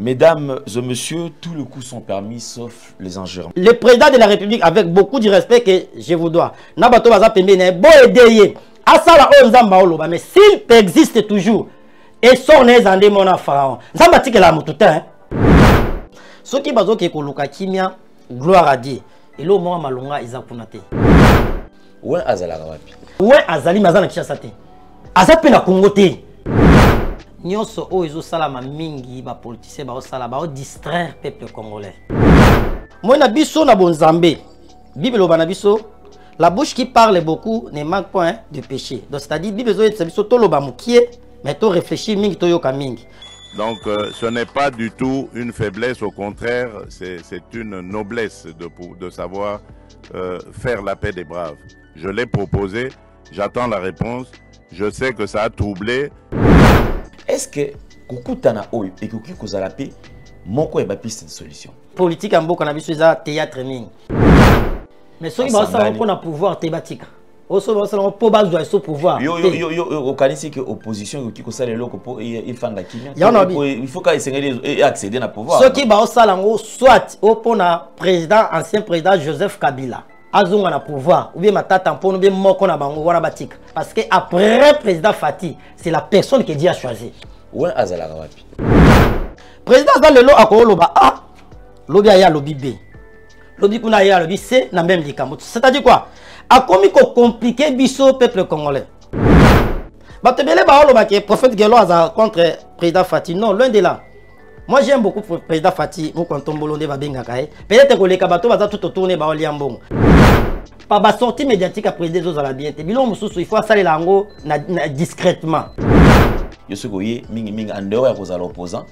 Mesdames et messieurs, tous les coups sont permis sauf les injures. Le président de la République, avec beaucoup de respect que je vous dois, Nabato Baza Pembene, bon aider, Asala Onzamba Oloba, mais s'il existe toujours, et son nez en démon pharaon, Zamba tike la moututin. Ce qui bazo ke koluka kimia, gloire à Dieu. Et là, moi, malonga, ils ont punate. Ouais, Azala Rawapi. Ouais, Azali Mazana Kishasate. Azape na Kongote. Nyonso o izo salama mingi ba politicien ba sala ba distraire peuple congolais. Moi na biso na bonzambe. Bible ba na biso, la bouche qui parle beaucoup ne manque point de péché. Donc c'est-à-dire Bible zo yetsa biso to loba mukie, mais to réfléchir mingi to yoka mingi. Donc ce n'est pas du tout une faiblesse, au contraire, c'est une noblesse de savoir faire la paix des braves. Je l'ai proposé, j'attends la réponse, je sais que ça a troublé. Est-ce que Kukutana Oyo et Kuki Kozalape, Moko et Bapiste de solution? Politique en beaucoup na biso za théâtre mingi. Mais ceux qui vont ça on a pouvoir thématique. Oso ba ça on peut baser sur pouvoir. Yo au kanisi que opposition qui kosala loko pour il fan la kimia. Il faut qu'essayer accéder à pouvoir. Ceux qui vont ça soit au pona président ancien président Joseph Kabila. Azunga na pouvoir ou bien matata tampono bien moko na bango wana batika parce que après président Fati c'est la personne qui dit à choisir. Ouais azala wapi. Président Zalelo akoloba A lobi aya lobi B. Lobi kuna ya lobi C na même likambo. C'est-à-dire quoi? A komi ko compliqué biso peuple congolais. Batebele ba oloba que prophète Gelo aza contre président Fati. Non, loin de là. Moi j'aime beaucoup le président Fati, mon contombolo de Babengaka. Peut-être que les kabato va tout tourner ba oliambon. Pas ba sortie médiatique après des autres à la bien. Bilon mususu il faut saler lango discrètement. Yo se goye mingi en dehors ya kozala opposant.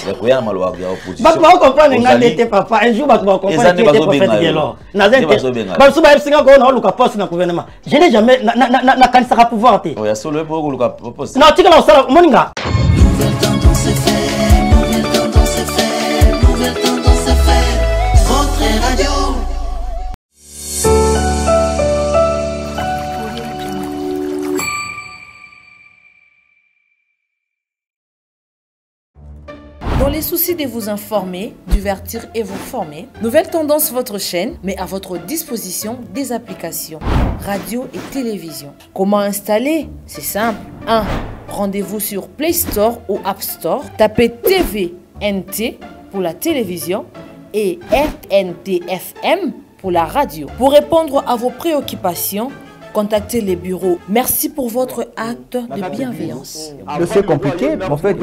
Ya koya na maloba ya opposition. Ba ko comprendre ngandete papa. Un jour ba ko comprendre que prophète Gelo. Na zente. Ba suba epsinga ko na luka poste na gouvernement. Je n'ai jamais na kanisa pouvoir te. Oh ya solo pour luka poste. Non, tu que la sala moninga. Dans les soucis de vous informer, divertir et vous former, Nouvelle Tendance, votre chaîne, met à votre disposition des applications, radio et télévision. Comment installer? C'est simple. 1. Rendez-vous sur Play Store ou App Store. Tapez TVNT pour la télévision et RNTFM pour la radio. Pour répondre à vos préoccupations, contactez les bureaux. Merci pour votre acte de bienveillance. C'est compliqué, en fait,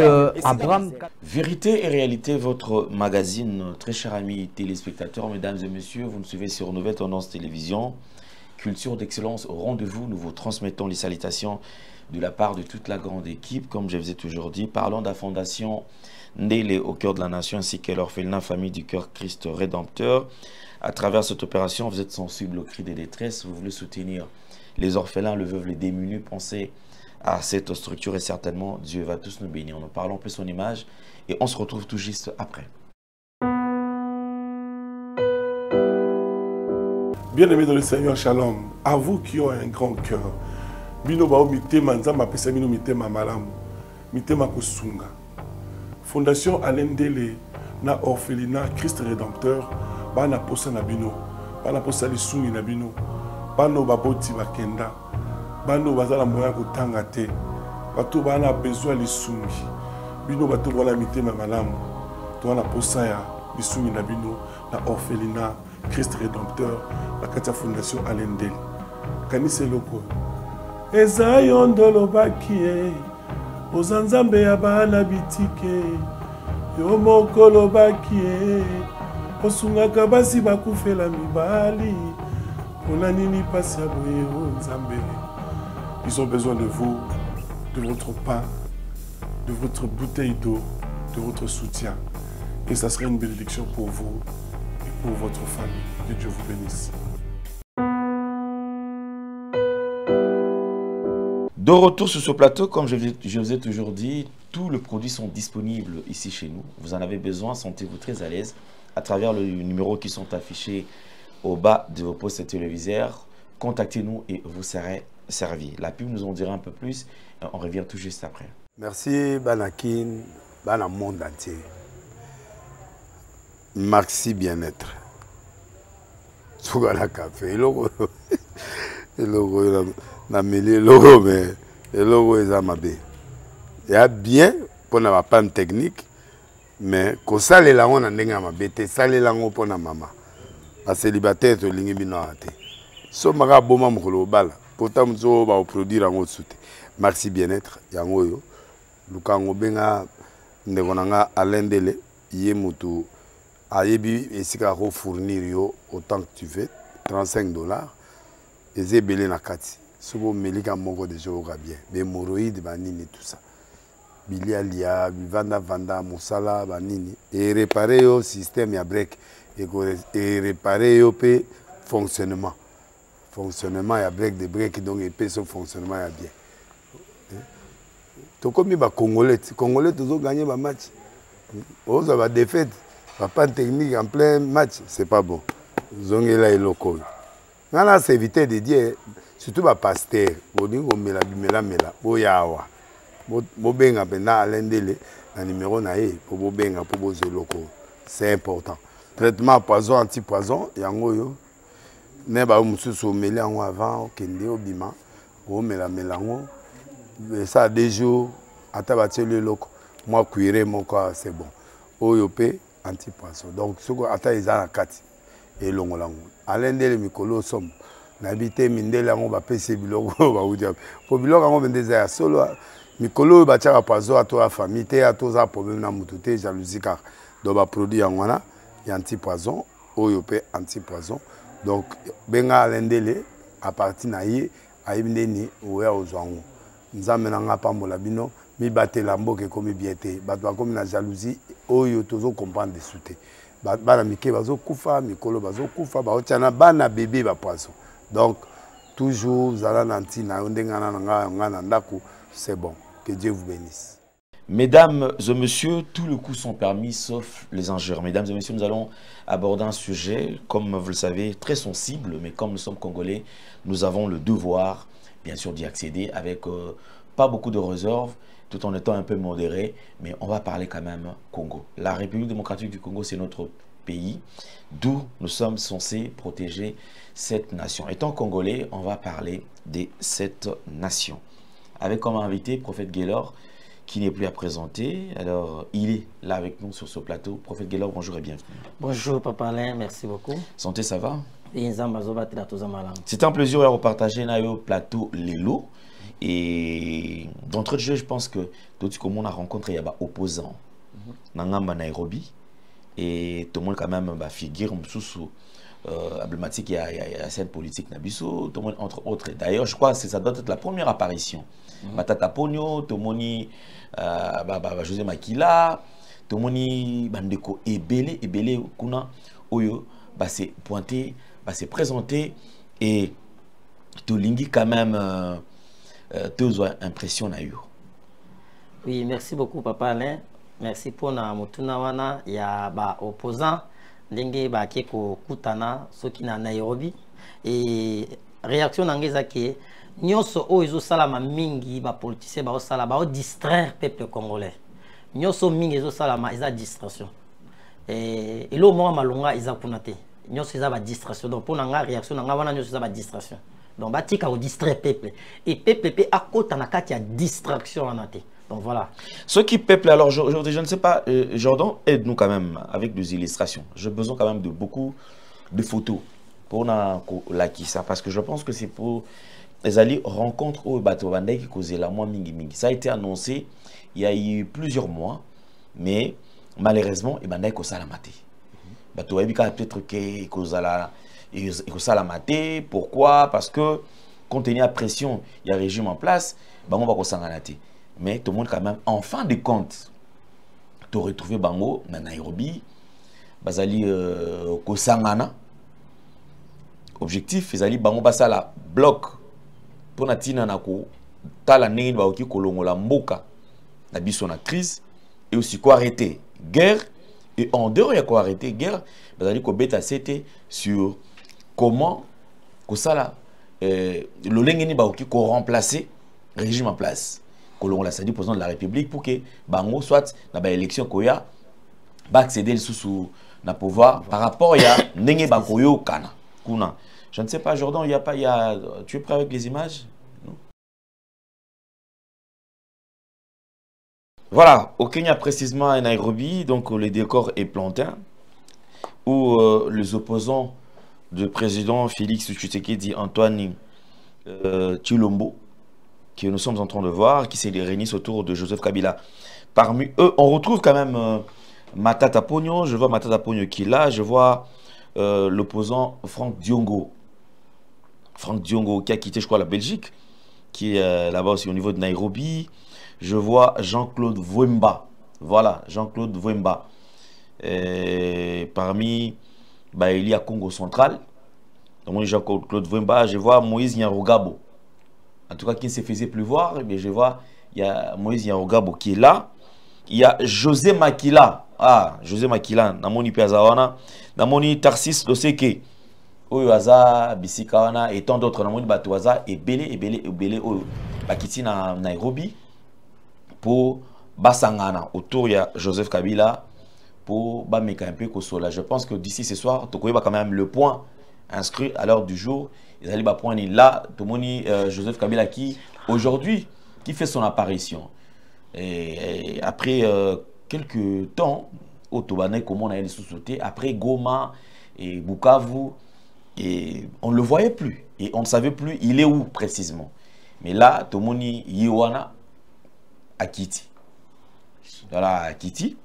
Abraham... Vérité et réalité, votre magazine, très chers amis téléspectateurs, mesdames et messieurs, vous nous suivez sur Nouvelle Tendance Télévision. Culture d'excellence au rendez-vous, nous vous transmettons les salutations de la part de toute la grande équipe. Comme je vous ai toujours dit, parlons de la fondation Ndele au cœur de la nation ainsi que l'orphelinat famille du cœur Christ Rédempteur. À travers cette opération, vous êtes sensible au cri des détresses, vous voulez soutenir les orphelins, les veuves, les démunis. Pensez à cette structure et certainement Dieu va tous nous bénir. Nous parlons plus son image et on se retrouve tout juste après. Bien-aimés dans le Seigneur, shalom. À vous qui ont un grand cœur, bino bao mitema nzamba pesa bino mitema malamu, mitema kusunga. Fondation Alain Ndele na orphelinat Christ Rédempteur, bana posa na bino, bana posa lisungi na bino. Bano baboti bakenda, bano bazala moya kotanga te, bato bana besoin lisungi, bino bato wana mitema malamu, to wana posa ya lisungi na bino na orphelinat Christ Rédempteur, la katia fondation Alain Ndele. Kanise loko. Eza yondolo bakie, ozanzambe ya bana bitike, yo mokolo bakie, osungaka basi bakufela mibali. Ils ont besoin de vous, de votre pain, de votre bouteille d'eau, de votre soutien. Et ça serait une bénédiction pour vous et pour votre famille. Que Dieu vous bénisse. De retour sur ce plateau, comme je vous ai toujours dit, tous les produits sont disponibles ici chez nous. Vous en avez besoin, sentez-vous très à l'aise à travers le numéro qui sont affichés au bas de vos postes téléviseurs. Contactez-nous et vous serez servi. La pub nous en dira un peu plus. On revient tout juste après. Merci Banakin, Bana monde entier. Maxi bien-être. Souvent la café, le logo na mêlé logo mais le logo est à ma bé. Il y a bien pour na panne technique mais ko sale la on ndenga ma bé te sale la ngo pour na mama. A célibataire to lingi bino ate. So maka boma mokolo bala pourtant mzo ba produire ngo soute. Maxi bien-être yango yo. Lukango benga ndeko nanga alendele yé mutu ayebi esika ko fournir yo autant que tu veux $35 et c'est belé na kati sobo melika moko de jour bien be hémorroïdes banini tout ça bilialia vanda musala banini et réparer yo système ya break et réparer yo pe fonctionnement ya break de break donc et pe son fonctionnement ya bien to comme ba congolais toujours gagner ba match on va défaite pas technique en plein match c'est pas bon zongela eloko ngana c'est éviter de dire surtout ba pasteur boningo mela boyawa bobenga pena alendele na numéro na ye pour bobenga pour bozeloko c'est important traitement poison anti-poison yango yo ne ba mususu meli yango avant okende obima o mela ngo ça 2 jours ata bateli loko moi cuire mon corps c'est bon oyope anti-poison donc ce que ata izana kati et longolango alendele mikolo som nabité mindele ngo ba pese biloko ba udia po biloko ngo bendeza ya solo mikolo ba tchaka poison ato la famille te ato za problème na mututé jalousie car do ba produit ngwana ya anti-poison oyope anti-poison donc benga alendele à partir na ye ayibindeni oya ozwango nzambe na nga pambola bino mi batela mboke komi biete bato bakomi na jalousie oyo tozo comprendre de souté bana mike bazo kufa mikolo bazo kufa baotiana bana bébé ba poisson donc toujours zala nanti na ndengana nga na ndako c'est bon que Dieu vous bénisse. Mesdames et messieurs, tous les coups sont permis sauf les injures. Mesdames et messieurs, nous allons aborder un sujet, comme vous le savez, très sensible, mais comme nous sommes congolais, nous avons le devoir, bien sûr, d'y accéder avec pas beaucoup de réserves, tout en étant un peu modéré, mais on va parler quand même Congo. La République démocratique du Congo, c'est notre pays, d'où nous sommes censés protéger cette nation. Étant congolais, on va parler de cette nation. Avec comme invité, Prophète Gaylor, qui n'est plus à présenter. Alors, il est là avec nous sur ce plateau. Prophète Gaylor, bonjour et bienvenue. Bonjour, Papa Alain, merci beaucoup. Santé, ça va? C'est un plaisir de repartager le plateau Lelo. Et d'entrée de jeu, je pense que tout ce qu'on a rencontré, il y a des opposants dans Nairobi. Et tout le monde, quand même, figure emblématique, il y a cette politique Nabiso, tout le monde, entre autres. D'ailleurs, je crois que ça doit être la première apparition. Matata Pogno, tout le monde, José Makila, tout le monde, Bandeko, Ebele, Kuna, Oyo, s'est pointé, s'est présenté, et tout l'ingui quand même, deux impressions na eu. Oui, merci beaucoup, Papa Alain. Merci pour na Motunawana, il y a opposant. Ndenge ba keko kutana soki na Nairobi et réaction nangeza ke nyoso o ezo salama mingi ba politicien ba osala ba distraire peuple congolais nyoso mingi ezo salama eza distraction et lo mo malonga eza kunate nyoso eza ba distraction donc pour nga réaction nga wana nyoso eza ba distraction donc ba tika o distraire peuple et peuple pe akota na kati ya distraction anate. Donc voilà. Ce qui peuple, alors je ne sais pas, Jordan, aide-nous quand même avec des illustrations. J'ai besoin quand même de beaucoup de photos pour la ça, parce que je pense que c'est pour les alliés rencontres au bateau Bandai qui causaient la moins mingi mingi. Ça a été annoncé il y a eu plusieurs mois, mais malheureusement, Bandai causa la maté. Bateau Ebika peut-être que causa la maté. Pourquoi? Parce que compte tenu de la pression, il y a un régime en place, on va causa la maté. Mais tout le monde quand même, en fin de compte, tu as retrouvé Bango, na Nairobi, Bazali Kosangana. Objectif, Bazali Bango Basala bloc pour Natina Nako, Tala Nein Baoki Kolongo la Mboka, na biso na crise, et aussi quoi arrêter guerre, et en dehors, il y a quoi arrêter guerre, Bazali Kobeta c'était sur comment Kosala, le Lengeni Baoki ko remplacer le régime en place. Colon l'a président de la République pour que Bango soit dans l'élection Koya va accéder sous na pouvoir par rapport à Nenge Bakoyo Kana. Kuna. Je ne sais pas, Jordan, il y a pas, tu es prêt avec les images? Non. Voilà, au Kenya précisément à Nairobi, donc le décor est plantain, où les opposants du président Félix Tshisekedi, Antoine Tshilombo, que nous sommes en train de voir, qui s'est réunis autour de Joseph Kabila. Parmi eux, on retrouve quand même Matata Ponyo, je vois Matata Ponyo qui est là, je vois l'opposant Franck Diongo. Franck Diongo qui a quitté, je crois, la Belgique, qui est là-bas aussi au niveau de Nairobi. Je vois Jean-Claude Vwemba. Voilà, Jean-Claude Vwemba. Parmi, il y a Congo Central. Donc, Jean-Claude Vwemba, je vois Moïse Nyarugabo. En tout cas, qui ne se faisait plus voir, mais je vois, il y a Moïse Nyarugabo qui est là. Il y a José Makila. Ah, José Makila, Namoni Piazawana, Namoni Tarsis Doseke, Oyoaza, Bisikawana, et tant d'autres. Namoni Batouaza, et Belé, Bakiti na Nairobi, pour Basangana, autour il y a Joseph Kabila, pour Bameka un peu Kosola. Je pense que d'ici ce soir, Tokoye va quand même le point inscrit à l'heure du jour. Ils allaient point là, Tomoni Joseph Kabila qui, aujourd'hui, qui fait son apparition. Et après quelques temps, au Tobané, comme on a sous-sauté, après Goma et Bukavu, et on ne le voyait plus. Et on ne savait plus il est où précisément. Mais là, Tomoni Yiwana à Kiti. Voilà, à Kiti.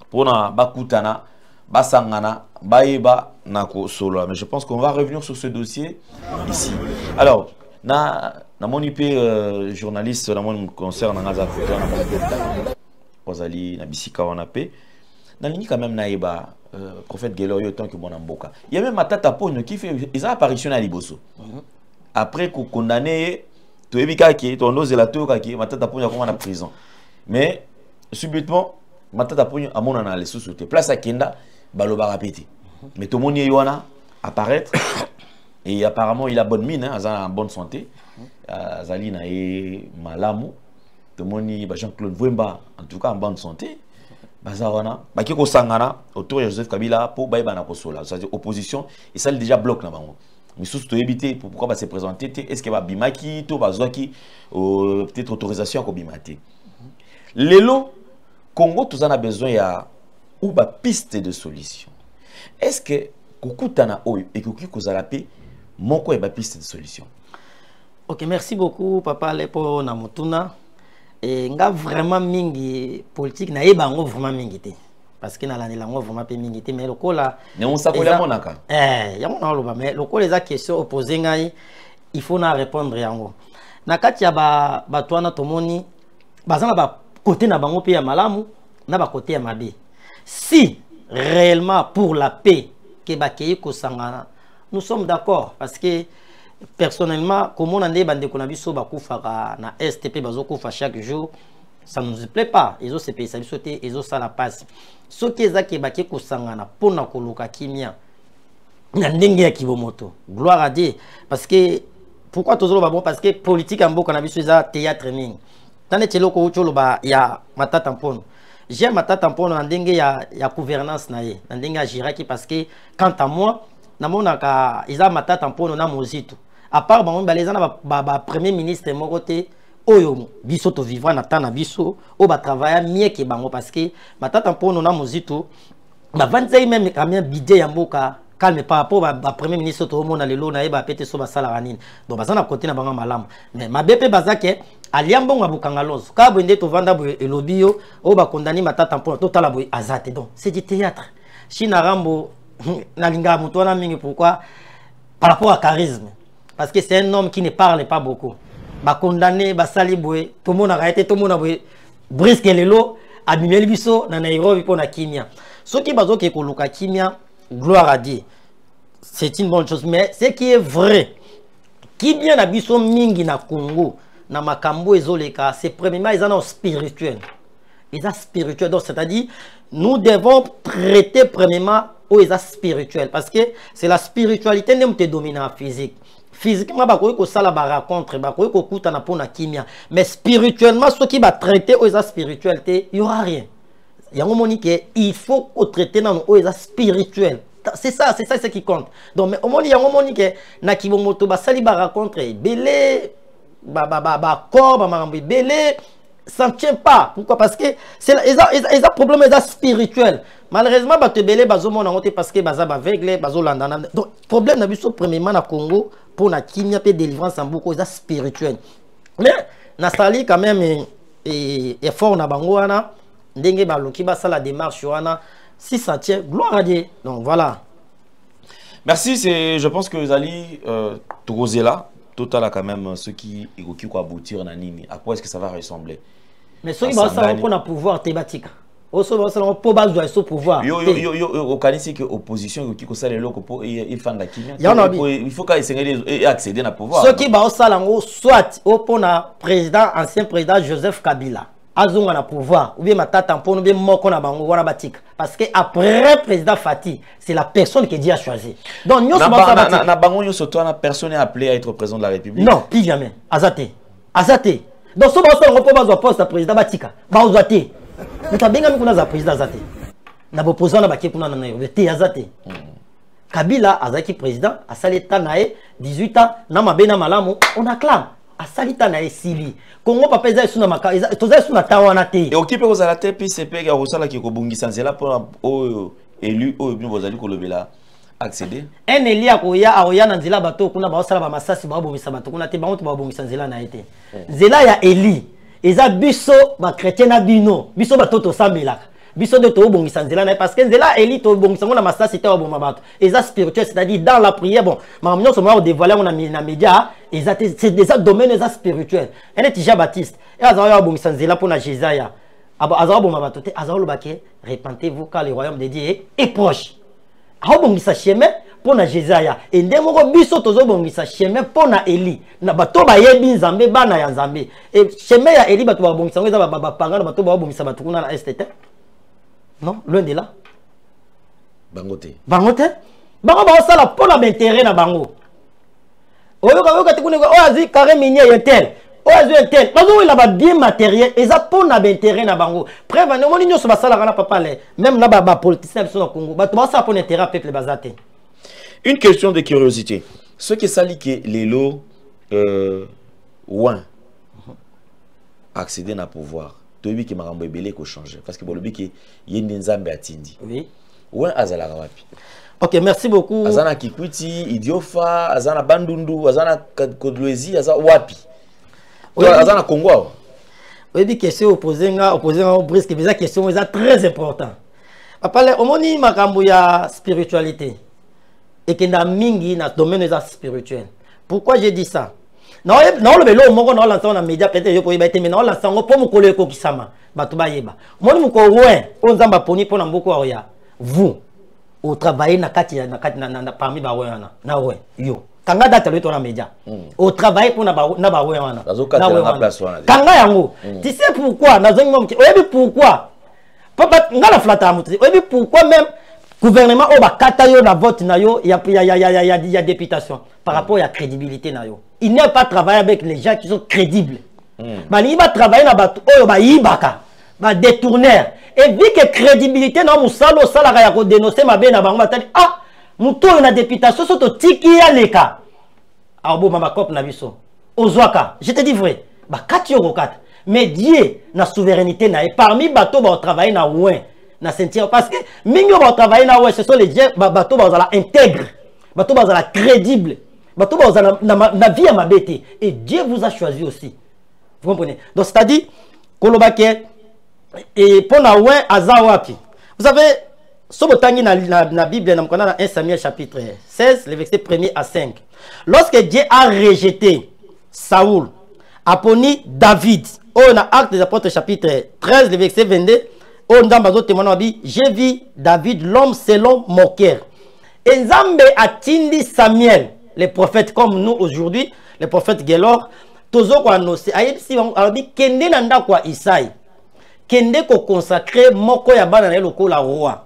Pour na Bakutana, Basangana, Baeba, Nako Solo. Mais je pense qu'on va revenir sur ce dossier ici. Alors, dans mon IP journaliste, dans mon concert, dans mon Ozali, na Bisika, on a payé. Dans l'ini quand même naïba, prophète Gelorio, tant que mon amboka. Il y a même Matata Ponyo qui fait, ils ont apparition à Liboso. Après qu'on condamné, tu es bikaki, tu oses la tour kaki, Matata Ponyo comme en prison. Mais subitement, Matata Ponyo à mon analyse sous-sauté. Place à Kenda, baloba répété. Mais tout le monde y a apparaître. Et apparemment, il a bonne mine, hein, il a en bonne santé. Zalina et Malamu. Tout le monde y a Jean-Claude Vwemba, en tout cas en bonne santé. Bazawana, Bakiko Sangana, autour de Joseph Kabila, pour Baïbana Kosola. C'est-à-dire opposition, et ça déjà bloque là-bas. Mais sous tu éviter, pourquoi va se présenter, est-ce qu'il va Bimaki, tout Bazoaki, peut-être autorisation à Bimati. Lélo, Congo, tout ça a besoin, il y a ou ba piste de solution. Est-ce que Kukutana Oyo et Kukuzalape, mon quoi est ba piste de solution? Ok, merci beaucoup, Papa Lepo Namotuna. Et nga vraiment mingi politique na yeba ngo vraiment mingi te parce que na la ngo vraiment pe mingi te mais lokola ne on sakola monaka ya mona loba mais lokola les questions opposées ngai il faut na répondre yango na kati ya ba twana tomoni bazana ba côté na bango pe ya malamu na ba côté ya mabe si réellement pour la paix que ba kei ko sangana nous sommes d'accord parce que personnellement, comme on a des bandes qu'on a vu sur Bakoufara, na STP, Bazokoufara chaque jour, ça ne nous plaît pas. Ils ont ces pays, ça nous sauté, ils ont ça la passe. Ce qui est ça qui est baké Kosangana, pour na koloka kimia, n'andenge qui moto. Gloire à Dieu. Parce que, pourquoi tout ça parce que politique en beau qu'on a vu sur ça, théâtre ming. Tant que loko choloba, il y a Matata Tampono. J'aime Matata Tampono, n'andenge il y a gouvernance naïe. N'andenge à Jiraki parce que, quant à moi, namonaka, ils ont Matata Tampono na mozito. À part les premier ministre mon côté oyo biso to vivre na tana biso o ba travailler mieux que bango parce que matata mpono na mozito ba vanzai même quand même budget ya mboka calme par rapport à premier ministre to mona lelo na eba pété so ba sala nini donc bazana côté na bango malamu mais mabepe bazake aliambonga bukangalozo ka bwende to vanda bo elobio o ba condamner matata mpono to tala bo azate donc c'est du théâtre china rambo na linga muto na mingi pourquoi par rapport à charisme. Parce que c'est un homme qui ne parle pas beaucoup. Ba condamné, ba saliboué, tout le monde a arrêté, tout le monde a brisque les lots, abîmé biso, na Nairobi pour na Kimia. Ce qui bazo qui koluka Kimia, gloire à Dieu. C'est une bonne chose, mais ce qui est vrai, Kimia na biso mingi na Congo, na makambo ezoleka, c'est premièrement ils en ont spirituel. Ils ont spirituel, donc c'est-à-dire nous devons traiter premièrement aux spirituels parce que c'est la spiritualité qui te domine en physique. Physiquement, ça la rencontre, mais spirituellement, ceux qui va traiter aux spiritualités, il n'y aura rien. Il y a un moment il faut traiter dans nos spirituel. C'est ça ce qui compte. Donc, mais au moment il y a un moment que na kibomoto ba sali ba rencontrer belé ba corps ba belé ça ne tient pas. Pourquoi? Parce que c'est un problème spirituel. Malheureusement ba te belé ba zo mona ngote parce que ba za ba aveugle ba zo landana. Donc problème na biso premièrement na Congo pour na kimia pe délivrance en beaucoup spirituel. Mais na sali quand même effort na bango wana ndenge ba loki ba sala démarche wana si ça tient gloire à Dieu. Donc voilà. Merci, je pense que Zali Togozela total quand même ce qui quoi aboutir na nini. À quoi est-ce que ça va ressembler? Mais ceux qui vont ça on a pouvoir thématique. Aussi on peut pas jouer sur pouvoir. Yo au canisi que opposition qui ko sala loko pour il fan la kimia. Il faut qu'essayer accéder na pouvoir. Ceux qui vont ça soit au pona président ancien président Joseph Kabila. Azunga na pouvoir ou bien matata pour nous bien moko na bango wana batika parce que après président Fati c'est la personne qui dit à choisir. Donc nous na bango nyoso toi na personne est appelé à être président de la République. Non, plus jamais. Azate. Donc so ba so ngopo ba zo poste président batika. Ba ozate. Ntabenga mikuna za président Azate. Na bopoza na bakie kuna na yo te Azate. Kabila azaki président a saleta nae 18 ans na mabena malamu on acclame. A salita nae sili. Congo papa eza suna maka toza suna tawana te. Et okipe ko zala te PCP ga rosala ki ko bungisa nzela pour élu o bien bozali ko lobela accéder. En élu akoya na nzela bato kuna ba osala ba masasi ba bongisa bato kuna te bango to ba bongisa nzela na été. Nzela ya élu eza biso ba chrétien na bino biso bato to sambelaka. Biso de to bongisa nzela na parce que nzela élu to bongisa ngona masasi te ba bomba bato. Eza spirituel c'est-à-dire dans la prière bon mamnyo so ma dévoiler on a mis na média c'est déjà domaine spirituel. Un est Jean Baptiste et azaya bongisa nzela pour na Jésaïa. Azaya bomba bato te azaya lobake repentez-vous car le royaume de Dieu est proche. A bongisa chemin pour na Jésaïa et ndemoko biso tozo bongisa chemin pour na Eli na bato ba yebi nzambe bana ya nzambe et chemin ya Eli bato ba bongisa ngeza ba panga na bato ba bongisa bato kuna na STT. Non, loin de là. Bangote. Bangote. Bango ba osala pour na intérêt na bango. Oyo ka tikune oazi carré minier yetel. Oazi yetel. Bazo il a bien matériel et ça pour na intérêt na bango. Preuve no moni nyoso basala kana papa le. Même là ba politicien biso na Congo. Ba to ba ça pour intérêt peuple bazate. Une question de curiosité. Ce qui sali que lelo ouin accéder na pouvoir. Tobi ki makambo ebele ko changer parce que bolobi ki yende nzambe atindi. Oui. Ouin azala wapi? OK, merci beaucoup. Azana Kikwiti, Idiofa, Azana Bandundu, Azana Kodloezi, Azana Wapi. Oui. Azana Congo. Oui, des questions opposées au brisque, mais la question est très importante. Papa, au moni makambo ya spiritualité et que na mingi na domaine spirituel. Pourquoi j'ai dit ça? Non, le vélo, mon on l'entend dans les médias, peut-être que je mais non, l'entend pour mon collègue qui s'ama. Batuba yeba. Mon mon collègue, on zamba poni pour n'amboko aoya. Vous, au travail na parmi baoyana, na ouais, yo. Kanga date le tour dans les médias. Au travail pour na baoyana. Kanga yango. Tu sais pourquoi? Na zongi mom. Oyebi pourquoi? Papa, ngala flata amuti. Oyebi pourquoi même gouvernement au bakata yo na vote na yo, il y a députation par rapport à la crédibilité na yo. Il n'y a pas travailler avec les gens qui sont crédibles. Il va travailler dans les détourneurs. Et vu que crédibilité dans mon salaire, ça a dénoncé ma belle à ah, mon tour na députation, surtout tiki ya leka. Ah bon, ma cop na biso. Ozwaka, je te dis vrai. Bah 4 euros 4. Mais Dieu na souveraineté na et parmi bateau va travailler na ouin na sentir parce que mingo va travailler na ouin ce sont les gens bateau va intègre. Bateau va crédible. Bateau va na vie à ma bête et Dieu vous a choisi aussi. Vous comprenez? Donc c'est-à-dire kolobake et pour na ouin azawapi. Vous savez sobotangi na Bible na 1 Samuel chapitre 16 le verset 1er à 5. Lorsque Dieu a rejeté Saoul, a poni David. On a Actes des Apôtres chapitre 13 le verset 22. On a bazo témoignage j'ai vu David l'homme selon mon cœur. Et Nzambe a tindi Samuel, les prophètes comme nous aujourd'hui, les prophètes Gelor, tozo ko annoncer ayebisi alors bi kende nanda kwa Isaïe. Kende ko consacrer moko ya bana na lokola roi.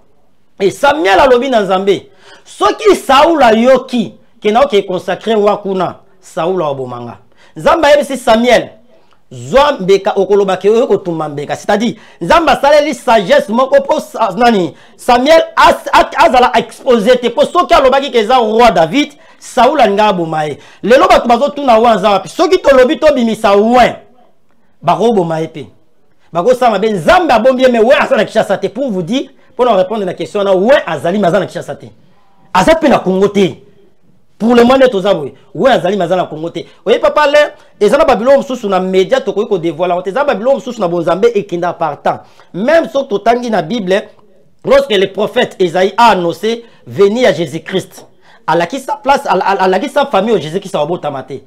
Et Samuel a lobi na Nzambe. Soki Saoul a yoki, kena ko consacrer roi kuna, Saoul a bomanga. Nzambe ayebisi Samuel Zwa mbeka okoloba ke oyo kotumba mbeka. C'est-à-dire, Nzamba saleli sagesse moko po nani Samuel azala exposé te po soki alobaki ke za roi David, Saoul alinga bomaye. Lelo bato bazo tuna wanza wapi. Soki tolobi to bimisa ouin. Bako bomaye pe. Bako sama ben Nzamba abombie me ouin azala Kinshasa te pour vous dire pour nous répondre à la question na ouin azali mazana Kinshasa te. Azape na Congo te. Pour le moment, tout ça, oui. Oui, Azali Mazana Congoté. Oui, papa, là, et ça, Babylone, sous na média, tu peux dévoiler. Et ça, Babylone, sous na Bonzambe et Kinda partant. Même sur tout tangi na Bible, lorsque le prophète Esaïe a annoncé venir à Jésus-Christ, à la qui sa place, à la qui sa famille au Jésus-Christ a beau tamater.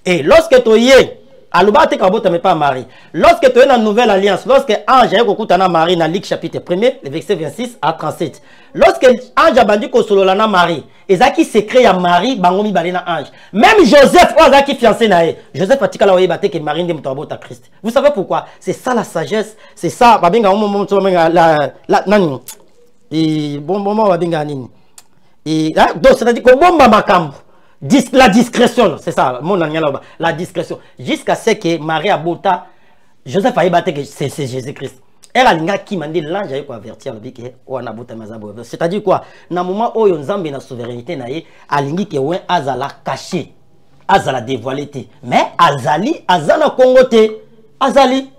Et lorsque tu y es, à l'obate ka bota mais pas Marie. Lorsque tu es dans la nouvelle alliance, lorsque ange a kokutana Marie dans Luc chapitre 1er, le verset 26 à 37. Lorsque ange a bandi ko solo na Marie, ezaki secret à Marie bangomi balena ange. Même Joseph ozaki fiancé na e. Joseph atika la oyebate que Marie ndem to bota Christ. Vous savez pourquoi? C'est ça la sagesse, c'est ça babenga moment la nani. Et bon moment babenga nini. Et donc c'est-à-dire que bomba makambo. La discrétion, c'est ça, mon la discrétion. Jusqu'à ce que Marie Abota, Joseph a ébattu que c'est Jésus-Christ. Elle a dit qui m'a dit l'ange a averti le bique ou en abota mazabo. C'est-à-dire quoi? Na moment où on zambe na souveraineté na ye, alingi que ouais azala caché, azala dévoilé te. Mais azali azana kongote, azali.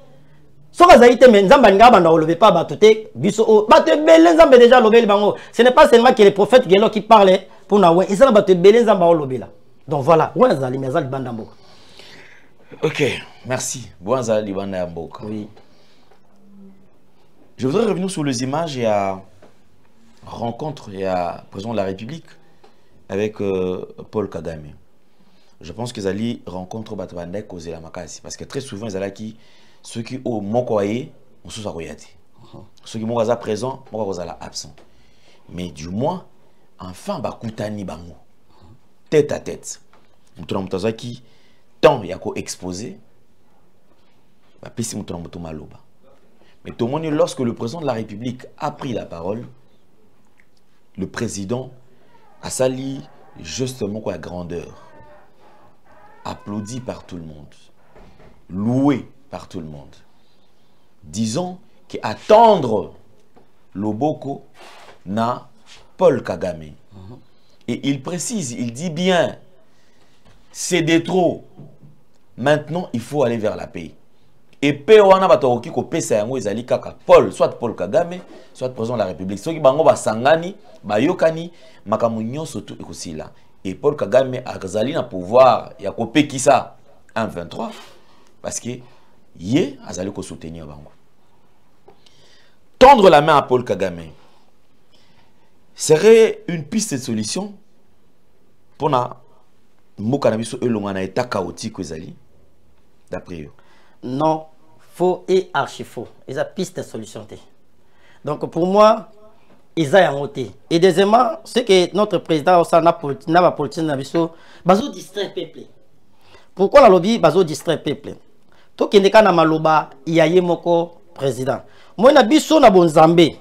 So azali te mais zamba nga banda olevé pas batote biso batte belen zambe déjà levé bango. Ce n'est pas seulement que les prophètes Gélo qui parlaient. Pour na ouais, ils ont battu belé zamba olobela. Donc voilà, Wanzali Mazali Bandambo. Ok, merci. Wanzali Bandambo. Oui. Je voudrais revenir sur les images et à rencontre et à président de la République avec Paul Kagame. Je pense que Zali rencontre Batbanda causé la makasi parce que très souvent Zali qui ceux qui au mokoye on sous aroyati. Ceux qui sont présents, moi sont absent. Mais du moins enfin bakutani bango tête à tête mutuna mutazaki tant yako exposé ba pesi mutuna mutu maloba mais tout le monde lorsque le président de la République a pris la parole le président a sali justement quoi grandeur applaudi par tout le monde loué par tout le monde disons qu'attendre Loboko na Paul Kagame. Et il précise, il dit bien, c'est de trop. Maintenant, il faut aller vers la paix. Et paix, on a battu ko pesa yango ezali kaka Paul, soit Paul Kagame, soit président de la République. Ceux qui bango ba sangani, ba yokani, makamunyo surtout aussi là. Et Paul Kagame a zali na pouvoir ya ko pekisa 1-23 parce que yé azali ko soutenir bango. Tendre la main à Paul Kagame serait une piste de solution pour na mokanabiso elongana état chaotique ezali d'après eux. Non, faux et archi faux. Ils ont piste de solution. Donc pour moi, ils ont voté. Et deuxièmement, c'est que notre président n'a pas politique nabiso bazo distrait peuple. Pourquoi la lobby bazo distrait peuple? Tout qui n'est qu'un maloba yaye moko président. Moi nabiso na bonzambe.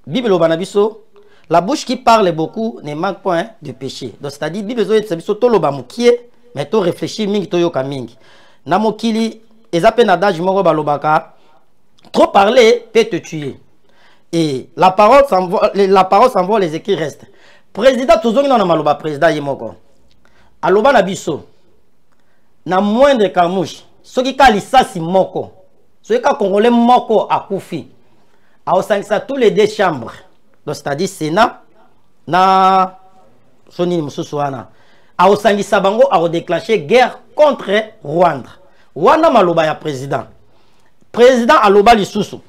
Bible banabiso. La bouche qui parle beaucoup ne manque point de péché. Donc c'est-à-dire Bible zo to loba mukie mais to réfléchir mingi to yoka mingi. Na mokili ezape na adage moko balobaka trop parler peut te tuer. Et la parole s'envole, les écrits restent. Président tozongi na maloba président yemoko. Aloba na biso na moindre kamouche soki ka lisasi moko. Soki ka congolais moko akufi. A osangisa tous les deux chambres. Donc c'est-à-dire Sénat na soni mususuana a osangisa bango a déclenché guerre contre Rwanda. Wana maloba ya président aloba lisusu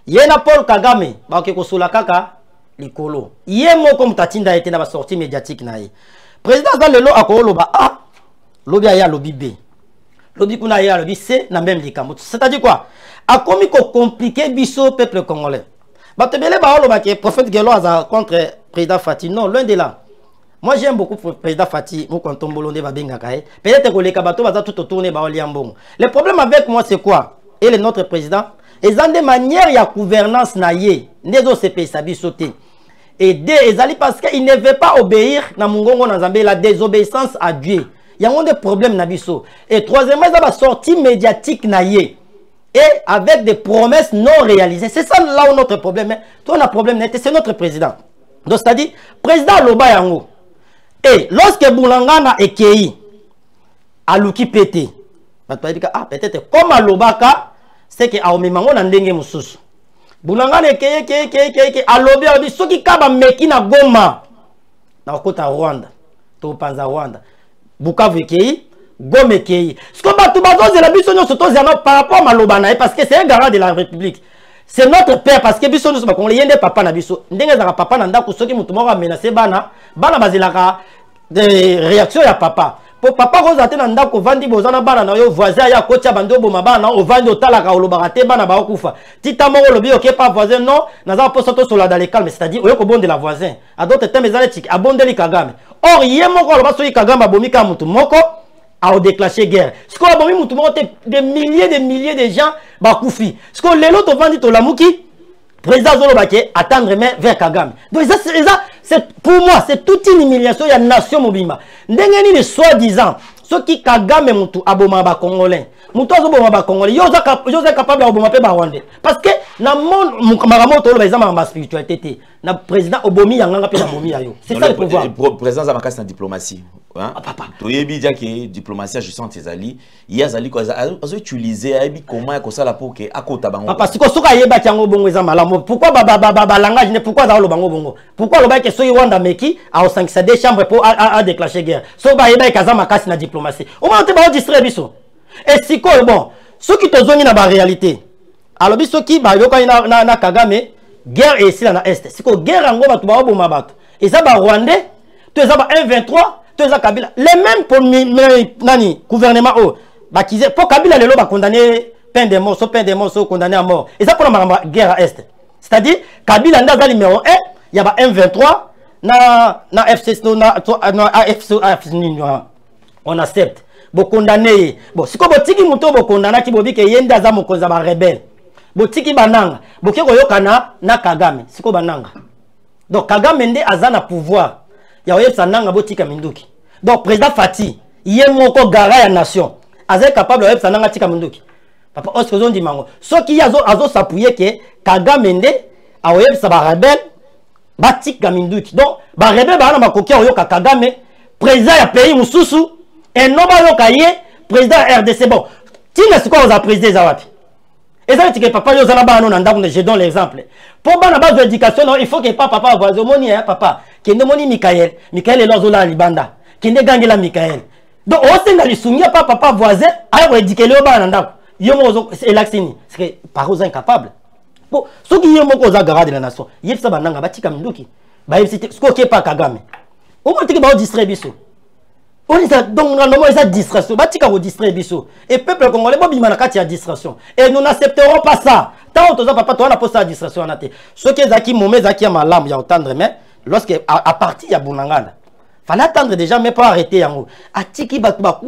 yena Paul Kagame ba ke kosola kaka likolo ye moko mutatinda ete na ba sortie médiatique na ye président za lelo akoloba a lobi ya lobi B lobi kuna ya lobi C na même likambo. C'est-à-dire quoi a komi ko compliquer biso peuple congolais. Batebele baoloba ke prophète Gélo aza contre président Fati. Non, loin de là. Moi j'aime beaucoup le président Fati, peut-être que les kabato va tout tourner. Le problème avec moi c'est quoi? Et le notre président, ils ont des manières de gouvernance naïe, nezo CP sabi sauter. Et ils allaient parce qu'ils ne veulent pas obéir na mungongo na Zambé, la désobéissance à Dieu. Il y a des problèmes na biso. Et troisièmement, il y a une sortie médiatique na yé. Et avec des promesses non réalisées. C'est ça là où notre problème est. Toi, on a un problème, c'est notre président. Donc, c'est-à-dire, président Loba Yango. Et lorsque Boulangana et Kei, à Luki pété, peut-être comme à Lobaka, c'est que à Omemango n'a ndenge mususu. Boulangana et Kei, à Lobia, ceux qui kaba meki na Goma, na Okota Rwanda, to Panza Rwanda, Bukavu Kei, Gome Kei. Ce qu'on va tout bateau, c'est la biso nous surtout par rapport à Lobana, parce que c'est un garant de la République. C'est notre père parce que biso nous sommes comme les papa na biso. Ndenge za papa na ndako soki mutu moko menacé bana bazilaka des réactions ya papa. Pour papa rozate na ndako vandi bozana bana na yo voisin ya kocha bando boma bana o vandi otalaka olobakate bana ba okufa. Tita moko lobi OK pas voisin non, naza po soto sola dans les calmes, c'est-à-dire oyo ko bonde la voisin. A d'autres termes ezale tik abondeli Kagame. Or yé moko loba soki Kagame bomika mutu moko a déclenché guerre. Ce qu'on a bon mutu moko des milliers de gens ba kufi. Ce qu'on lelo to vandi to lamuki président Zolobake attendre mais vers Kagame. Donc ça c'est pour moi c'est toute une humiliation ya nation mobima. Ndenge ni soi-disant ceux qui Kagame mutu aboma ba congolais. Mutu azoboma ba congolais. Yo za capable aboma pe ba rwandais. Parce que na monde maramoto lo ba ezama ba spiritualité. Na président obomi yanga pe na bomi ayo. C'est ça le pouvoir. Président Zamakasi na diplomatie. Hein? Papa. Toyebi dia que diplomatie gestion tes alliés. Il azali ko azo utiliser ayebi comment ko sala pour que akota bango. Papa siko soka yeba tiango bongo eza malamu. Pourquoi ba langage ne pourquoi za lo bango bongo? Pourquoi lo ba ke so Rwanda meki a 5 chambres pour à déclencher guerre. So ba yeba ka Zamakasi na diplomatie. Au moins te ba distraire biso. Et siko bon, ceux qui te zongi na ba réalité. Alors biso ki ba yoka na Kagame guerre et ici na est. Siko guerre ngo ba to ba oboma bato. Et ça ba Rwandais, to za ba 1-23 Kabila. Les mêmes pour nani gouvernement pour Kabila les lois condamné peine de mort condamné à mort et ça pour la guerre à est c'est-à-dire Kabila ndaza numéro 1 il y a 1-23 na FC on accepte bo condamné bon si ko botiki muto bo condamna ki bobi ke yenda za mokonza ba rebelle botiki bananga boke ko yokana na Kagame siko bananga donc Kagame ndé azana pouvoir ya oyesa nanga botika minduki. Donc président Fati, yé moko gara ya nation. Azé capable oyesa nanga tika minduki. Papa osko di mango. So ki azo s'appuyer que Kagame ndé a oyesa ba rebelle batika minduki. Donc ba rebelle ba na makoki oyoka Kagame président ya pays mususu et non ba yoka yé président RDC bon. Tina siko oza président zawapi. Et ça, que papa, je donne l'exemple. Pour la base d'éducation, il faut que papa voit moni, papa, qui ne moni Michael est là, Libanda, qui ne gagne la Michael. Donc, au sein de l'issumia, papa voisin, a éduqué le banda. Yomo, c'est l'accini. C'est par aux incapables. Pour ceux qui ont beaucoup de la nation, il y a ça, bananga, batika minduki. Bah, c'est ce qu'on n'est pas Kagame. Au moins, tu vas distribuer ça. Donc, normalement, il y a distraction. Et le peuple congolais, il y a distraction. Et nous n'accepterons pas ça. Tant que papa, toi, on a posé la distraction. Ce qui est acquis, mon qui a ma lame, il y a autant de mais lorsque à partir, il y a Bounangana. Fallait attendre déjà, mais pas arrêter. Atiki, Batouba,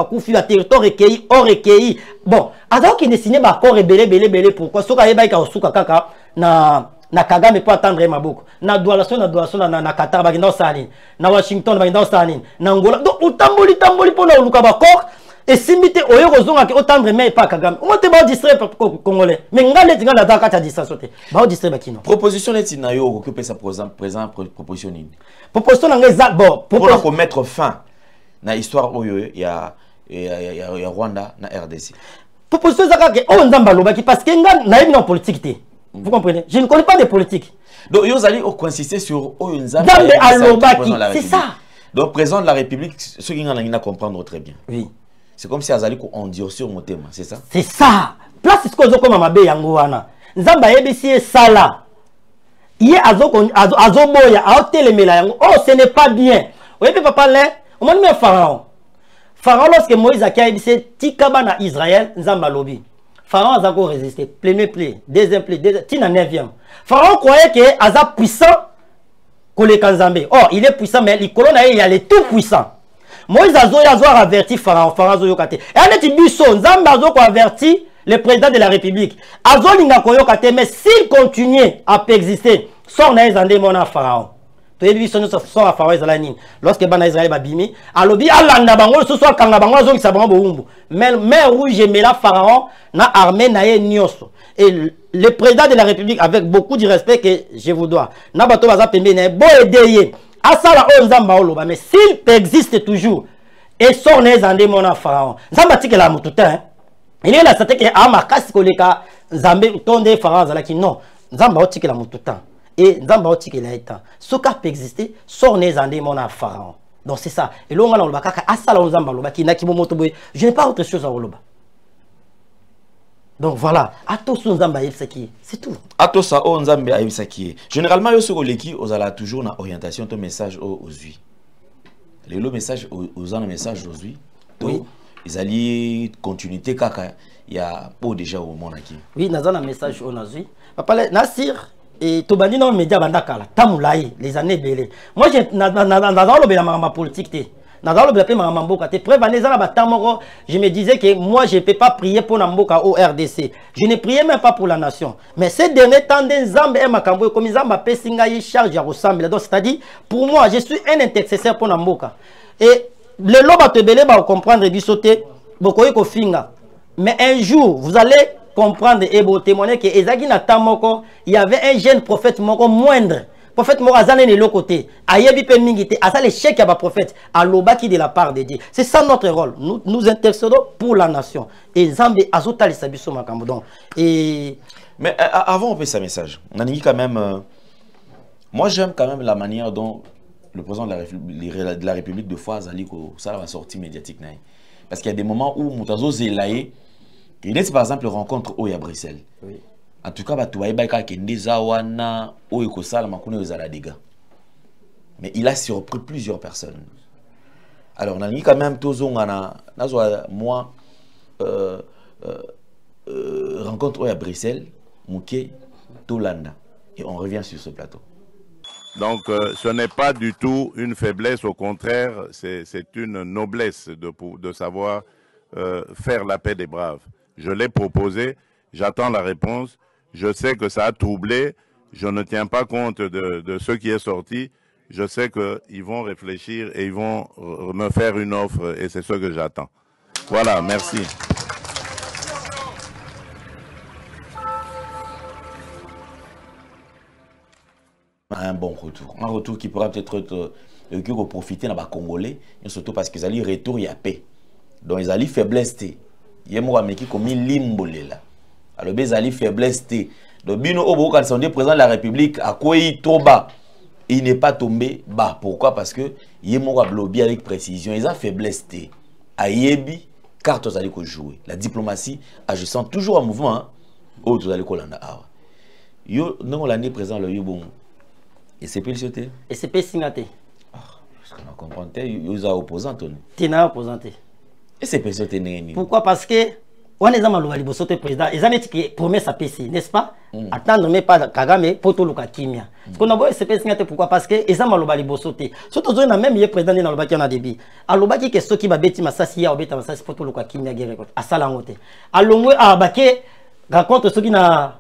Koufi, la territoire recueilli, hors recueilli. Bon, alors qu'il est signé, corps est belé, pourquoi? Ce qu'il y a Osuka Kaka, na Kagame peut attendre ma boucle. Na doualation na Qatar bagenda salin. Na Washington bagenda salin. Na Angola. Donc utamboli pour na luka bakor et simité oyo kozonga ke attendre mais pas Kagame. On te ba distraire congolais. Mais ngale tinga la daka ta distraction te. Ba distraire bakino. Proposition net na yo occuper sa présent proposition ni. Proposition na ngeza bon pour mettre fin na histoire oyo ya Rwanda na RDC. Proposition zaka ke o nzamba lobaki parce que nga na yebi na politique te. Vous comprenez? Je ne connais pas de politique. Donc, ils allaient consister sur c'est ça. Donc, président de la République, ceux qui n'ont comprendre très bien. Oui. C'est comme si ils allaient endure sur mon thème, c'est ça? C'est ça. Place ce que je comme ma yangoana. Nzamba ebisi sala. Hier azoboya aotelemela yango. Oh, ce n'est pas bien. Oui, papa là, on m'a mis Pharaon. Pharaon lorsque Moïse a dit tikaba na Israël, nzamba lobi. Pharaon a encore résisté. Premier play, deuxième play, tina 9e. Pharaon croyait que Aza puissant que les Kanzambé. Or, il est puissant, mais les colons, il y a les tout puissants. Moïse a averti Pharaon. Pharaon Zoyokate. Et en est Bisson, Zamba a averti le président de la République. Azolinga Koyokate, mais s'il continue à exister, sort Naïzandé mon Pharaon. Lorsque Bana Israël babimi, alobi alanda bango ce soit kanga bango zo kisabanga boumbu. Mais rouge mais la pharaon na armée na nyoso. Et le président de la République avec beaucoup de respect que je vous dois. Na bato baza pembe na bo edeye. Asala o nzamba oloba mais s'il existe toujours et son ezande mona pharaon. Nzamba tikela mututa. Il est là c'était que ama kasi koleka nzambe tonde pharaon zalaki non. Nzamba otikela mututa. Et Nzamba Otiki la état. Ce cas peut exister, sort les andés mon pharaon. Donc c'est ça. Et là on a le bakaka asala Nzamba loba qui n'a qui moto boy. Je n'ai pas autre chose à oloba. Donc voilà, atos Nzamba yebsaki, c'est tout. Atos a Nzamba yebsaki. Généralement yo sur leki ozala toujours na orientation ton message aux ui. Le message aux un message aux ui. Oui. Ils allaient continuité kaka. Il y a pas déjà au monde aquí. Oui, nazana message aux ui. Papa Nasir et Tobani non média bandakala tamulaï les années belé moi j'ai dans le politique té dans le ma mboka té prévaneza na batamoro je me disais que moi je peux pas prier pour Namboka au RDC je ne priais même pas pour la nation mais ces derniers temps des Nzambe et makambo comme Nzamba pesinga yi charge à ressembler donc c'est-à-dire pour moi je suis un intercesseur pour Namboka et le loba te belé ba comprendre bisoté bokoyi ko finga mais un jour vous allez comprendre et vous témoigner que Ezagi Natamoko, il y avait un jeune prophète moko moindre. Prophète moko azane ne l'autre côté. Ayebi pe mingite, asa le chèque à prophète, à l'obaki de la part de Dieu. C'est ça notre rôle. Nous intercédons pour la nation. Et Zambé azota le sabiso makambo. Et mais avant on fait ce message. On a dit quand même moi j'aime quand même la manière dont le président de la République de fois Zaliko ça va sortir médiatique parce qu'il y a des moments où Moutazo Zelaye il est par exemple rencontre au à Bruxelles. Oui. En tout cas, mais il a surpris plusieurs personnes. Alors, on a dit quand même moi rencontre au à Bruxelles, Mouké, Tolanda, et on revient sur ce plateau. Donc, ce n'est pas du tout une faiblesse, au contraire, c'est une noblesse de savoir faire la paix des braves. Je l'ai proposé, j'attends la réponse. Je sais que ça a troublé. Je ne tiens pas compte de ce qui est sorti. Je sais qu'ils vont réfléchir et ils vont me faire une offre et c'est ce que j'attends. Voilà, merci. Un bon retour. Un retour qui pourra peut-être profiter dans les Congolais, surtout parce qu'ils allaient retour, il y a paix. Donc ils allaient faiblesse. Alors, Bezali faiblesse. Donc, Bino Obo, quand ils président de la République, à quoi il tombe bas, il n'est pas tombé bas. Pourquoi? Parce que Yemora blobi avec précision. Ils ont faiblesse. À Yebi, carte aux allez jouer. La diplomatie agissant toujours en mouvement. Oh, vous allez kolanda. Yo, non, l'année présente, le bon. Et c'est pas le sauté. Et c'est pas signaté. Parce qu'on a compris, ils ont opposant. Tu n'as opposant. Et c'est pas sauté. Pourquoi? Parce que on est dans le président. Ils ont dit que promesse à PC, n'est-ce pas? Attendre mais pas Kagame pour tout le Kimia. Ce qu'on a vu c'est pas pourquoi? Parce que ils ont mal au sauté. Surtout on a même le président dans le baki on a débit. Alobaki que ceux qui va bêti masasi ya obeta masasi pour tout le Kimia guerre à salangote. Alongwe à baki raconte ceux qui na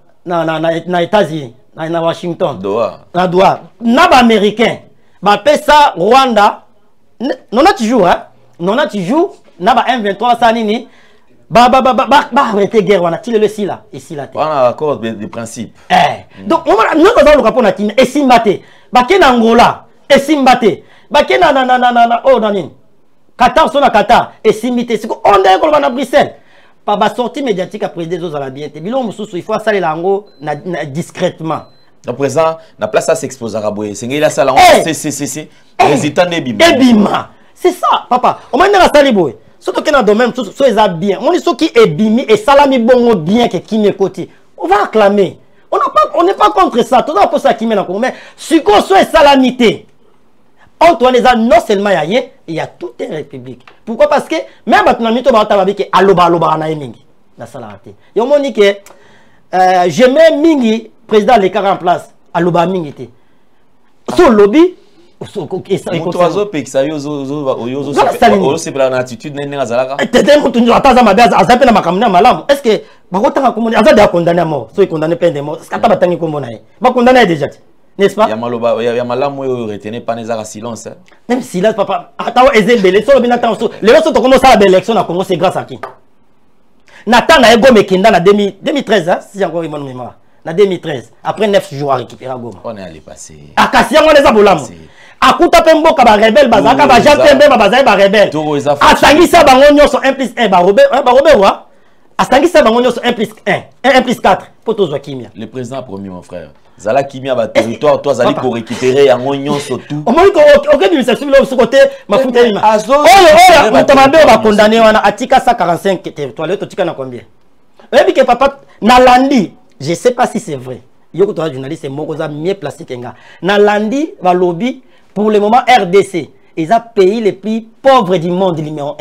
États-Unis, na Washington. Doha. Na Doha. Na ba américain. Ba pesa Rwanda. Non a toujours hein. Non a toujours na ba M23 sanini. Arrêtez guerre, on a tiré le si là, ici là. On a accord de principe. Donc, nous avons le rapport à Kim, et Simbate, Baké Angola, et Simbate, Baké oh, Nanin, Qatar, son à Qatar, et Simbate, c'est qu'on est comme à Bruxelles. Par la sortie médiatique après des autres à la bientôt. Il faut saler l'ango discrètement. Le président, la place à s'exposer à Raboué, c'est qu'il a ça là, c'est résultat Ebima. C'est ça, papa. On m'a dit à Saliboué. Surtout que dans le domaine, c'est bien. On dit ce qui est bimi et salami bon bien que qui n'est côté. On va acclamer. On n'est pas contre ça. Tout le monde peut s'acclamer encore. Mais ce qu'on soit salamité. Antoine les a non seulement il y a toute une république. Pourquoi? Parce que même maintenant, nous avons dit que aloba na mingi. La salamité. Et on dit que je mets mingi président les 40 en place. Aloba mingi. Sur le lobby. Est-ce que condamné à mort? Est-ce que condamné peine de mort? Est-ce que déjà? n'est-ce pas? Il y a malamu retenir pas les silence. Même silence, papa. Attends, les autres commencent à l'élection au Congo, c'est grâce à qui? Nathan a Goma Mekenda en 2013, hein, si j'ai encore une bonne mémoire. En 2013, après 9 jours à récupérer Goma. On est allé passer. À Kassia, on les a bolam. À Kouta Pembo, Kaba rebelle, Bazaka, Bajan Pembe, Bazaï, rebelle. À Sangissa, Bangonio sur 1 plus 1, Robert, à Sangissa, Bangonio sur 1 plus 1 plus 4, pour tous les Kimia. Le président a promis, mon frère. Zala Kimia va territoire, toi, Zali pour récupérer un oignon sur tout. Au moins, aucun ministère sur le côté, ma foute. Oh, on va condamner à Tika 145 territoires. Le Tika na combien? Et puis, papa, Nalandi, je ne sais pas si c'est vrai. Yoko, toi, journaliste, c'est Mokoza mieux placé que nga. Nalandi va lobby pour le moment RDC. Ils ont pays les plus pauvres du monde, numéro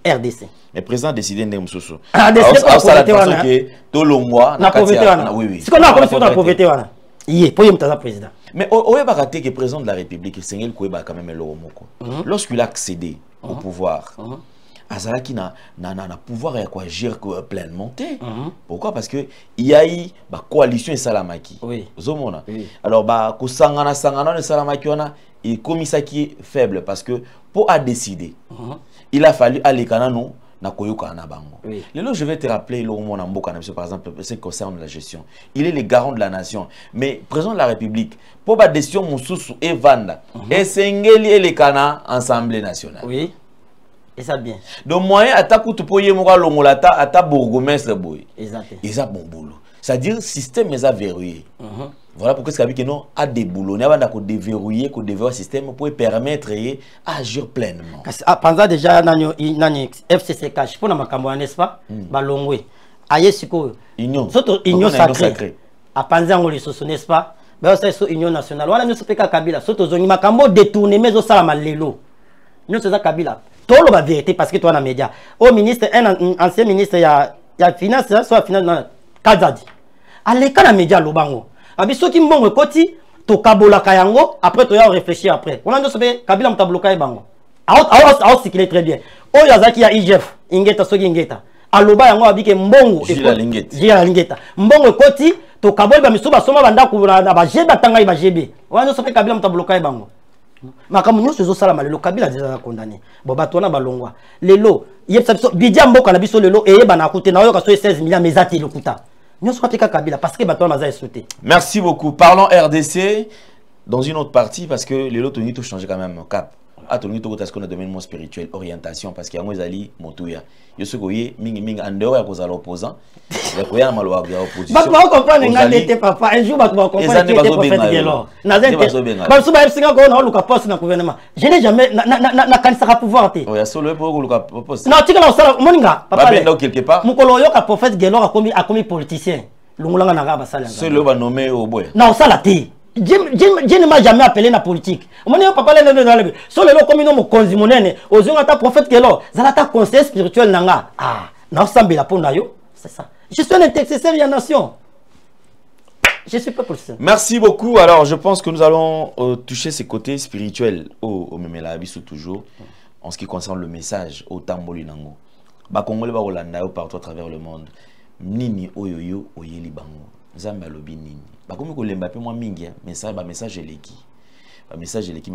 1. RDC. Le président a décidé de nous Ah, décidé de que tout le mois, na pauvreté. Oui. C'est qu'on a commencé dans la pauvreté. Pour y président. Mais au Yabakate, que le président de la République, c'est quand même le Moko. Lorsqu'il a accédé au pouvoir, Azalaki n'a pouvoir agir pleinement. Pourquoi? Parce que il y a eu la coalition et Salamaki. Oui. Alors, Sangana et Salamaki, il commis ça qui est faible parce que pour décider, il a fallu aller Kanano. Oui. Je vais te rappeler, par exemple, ce qui concerne la gestion. Il est le garant de la nation. Mais président de la République, pour la décision, Moussoussou et Vanda, et Sengeli et les Kana, Assemblée nationale. Oui. Et ça bien. Donc, moyen, à ta coûte pour y mourir l'omolata, à ta bourgmestre boy. Exact. Et ça, bon boulot. C'est-à-dire, le système est verrouillé. Voilà pourquoi c'est que non a des boulots. On a déverrouiller, qu'on déverrouille le système pour permettre d'agir pleinement. Pendant déjà, FCC cash, pour ma campagne, n'est-ce pas? Balongwe. Aïe, Siko. Union. Union sacrée. À Panzan, on les socio, n'est-ce pas? Mais c'est une union nationale. On a mis ce PK Kabila. Surtout, on a cambo détourné, mais au salama lelo. Nous, c'est ça Kabila. Tout le vérité parce que toi, dans les médias. Au ministre, un ancien ministre, il y a finance, soit finance, Kazadi. À l'école, les médias, l'Obango. Abiso qui m'ont côté, to kabola kayango, après tu as réfléchi après. On a dit que Kabila m'a bloqué bango. Alors c'est qu'il est très bien. Oh yazaki ya IGF, ingeta soki ingeta. Aloba yango abike mbongo et Jila lingeta. Mbongo côté, to kaboli ba misuba soma banda ku na ba jeba tanga ba jebe. On a dit que Kabila m'a bloqué bango. Makamu nyoso zo sala malelo Kabila déjà condamné. Bon ba tona balongwa. Lelo, yebsa biso bidia mboka na biso lelo e ba na kote na yo ka so 16 millions mezati lokuta. Merci beaucoup. Parlons RDC dans une autre partie parce que les autres ont changé quand même cap. Atoni to parce qu'on a domaine spirituel, orientation parce qu'il y a Moïsali Montouya. Je sais que ming en dehors ya kozala opposant. Ya koya na malwa ya opposition. Ba ko comprendre ngandete papa. Un jour ba ko comprendre que prophète Gelo. Na zente. Ba suba singa ko na luka poste na gouvernement. Je n'ai jamais na kanisa pouvoir te. Oh ya solo pour luka poste. Non, tu que na sala moninga papa. Ba quelque part. Mukolo yo ka prophète Gelo a commis politicien. Lungulanga na ba sala. C'est le ba nommé au boy. Non, ça la te. Je ne m'ai jamais appelé la politique. Mon papa le sur le lot comme nous consimonene aux gens à ta prophète que là, zalata conseil spirituel nanga. Ah, na sambe la pona yo, c'est ça. Je suis un intercesseur de la nation. Je suis pas pour ça. Merci beaucoup. Alors, je pense que nous allons toucher ces côtés spirituels au Memela Abisso toujours en ce qui concerne le message au Tamboli Nango. Ba Congolais ba Holanda partout à travers le monde. Nini oyoyo oyeli bango. Zamba lobi nini. Bah comme que l'embappé moi mingi mais ça bah message l'équipe mais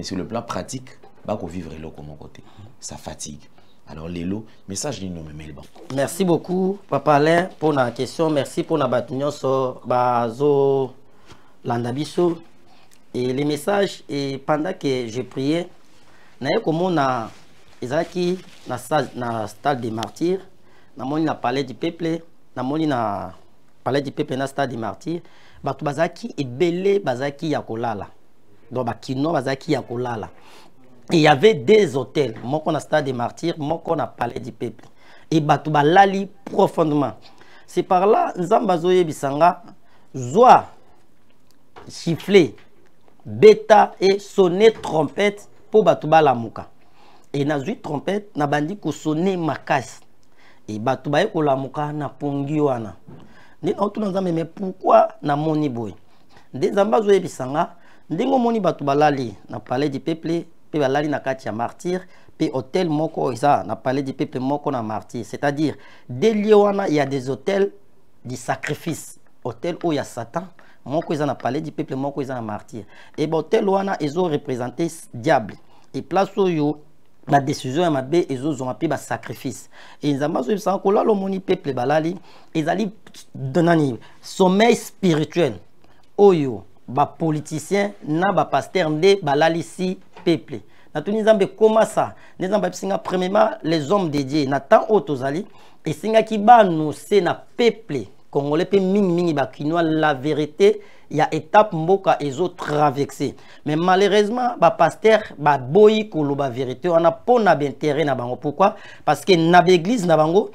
sur le plan pratique bah qu'on vivre l'eau comme mon côté ça fatigue alors les lots message ni nous me bon. Merci beaucoup Papa Alain pour la question, merci pour la bataille sur bazo landabiso et les messages et pendant que je priais na comme on a Isaki na stade des martyrs na moni na palais du peuple na moni na palais du peuple na stade des martyrs. Batu bazaki ebele bazaki ya kolala. Donc bakino bazaki ya kolala. Et il y avait des hôtels, moko na stade des martyrs, moko na palais du peuple. Et batu balali profondément. C'est par là nzambazo yebisanga zwa siffler bêta et sonner trompette pour batu balamuka. Et na zui trompette na bandi ko sonner makasi. Et batu baye ko lamuka na pongi wana. Mais pourquoi na moni boy des ambazo ebisanga ndengo moni batu balali na palais du peuple pe balali na kati ya martyr pe hôtel moko isa na palais du peuple moko na martyr, c'est-à-dire des lieux wana il y a des hôtels du sacrifice, hôtel où il y a Satan mon cousin na palais du peuple, mon cousin na martyr. Et bon, tel wana, ils ont représenté diable. Et place où yo, la décision est ma bé, ils ont appelé sacrifice. Et ils ont dit, ça, là, le moni peuple balali, ils allaient donner sommeil spirituel. Oyo, ba politicien, na ba pasteur de balali si peuple. Na tout nizambe comment ça? Nizambe singa premièrement les hommes dédiés. Na tant autozali et singa ki ba nous c'est na peuple congolais pe mingi ba kinoa la vérité. Il y a étape mboka ezo traversé. Mais malheureusement ba pasteur ba boyi ko ba vérité on a pas na intérêt na bango. Pourquoi? Parce que na l'église na bango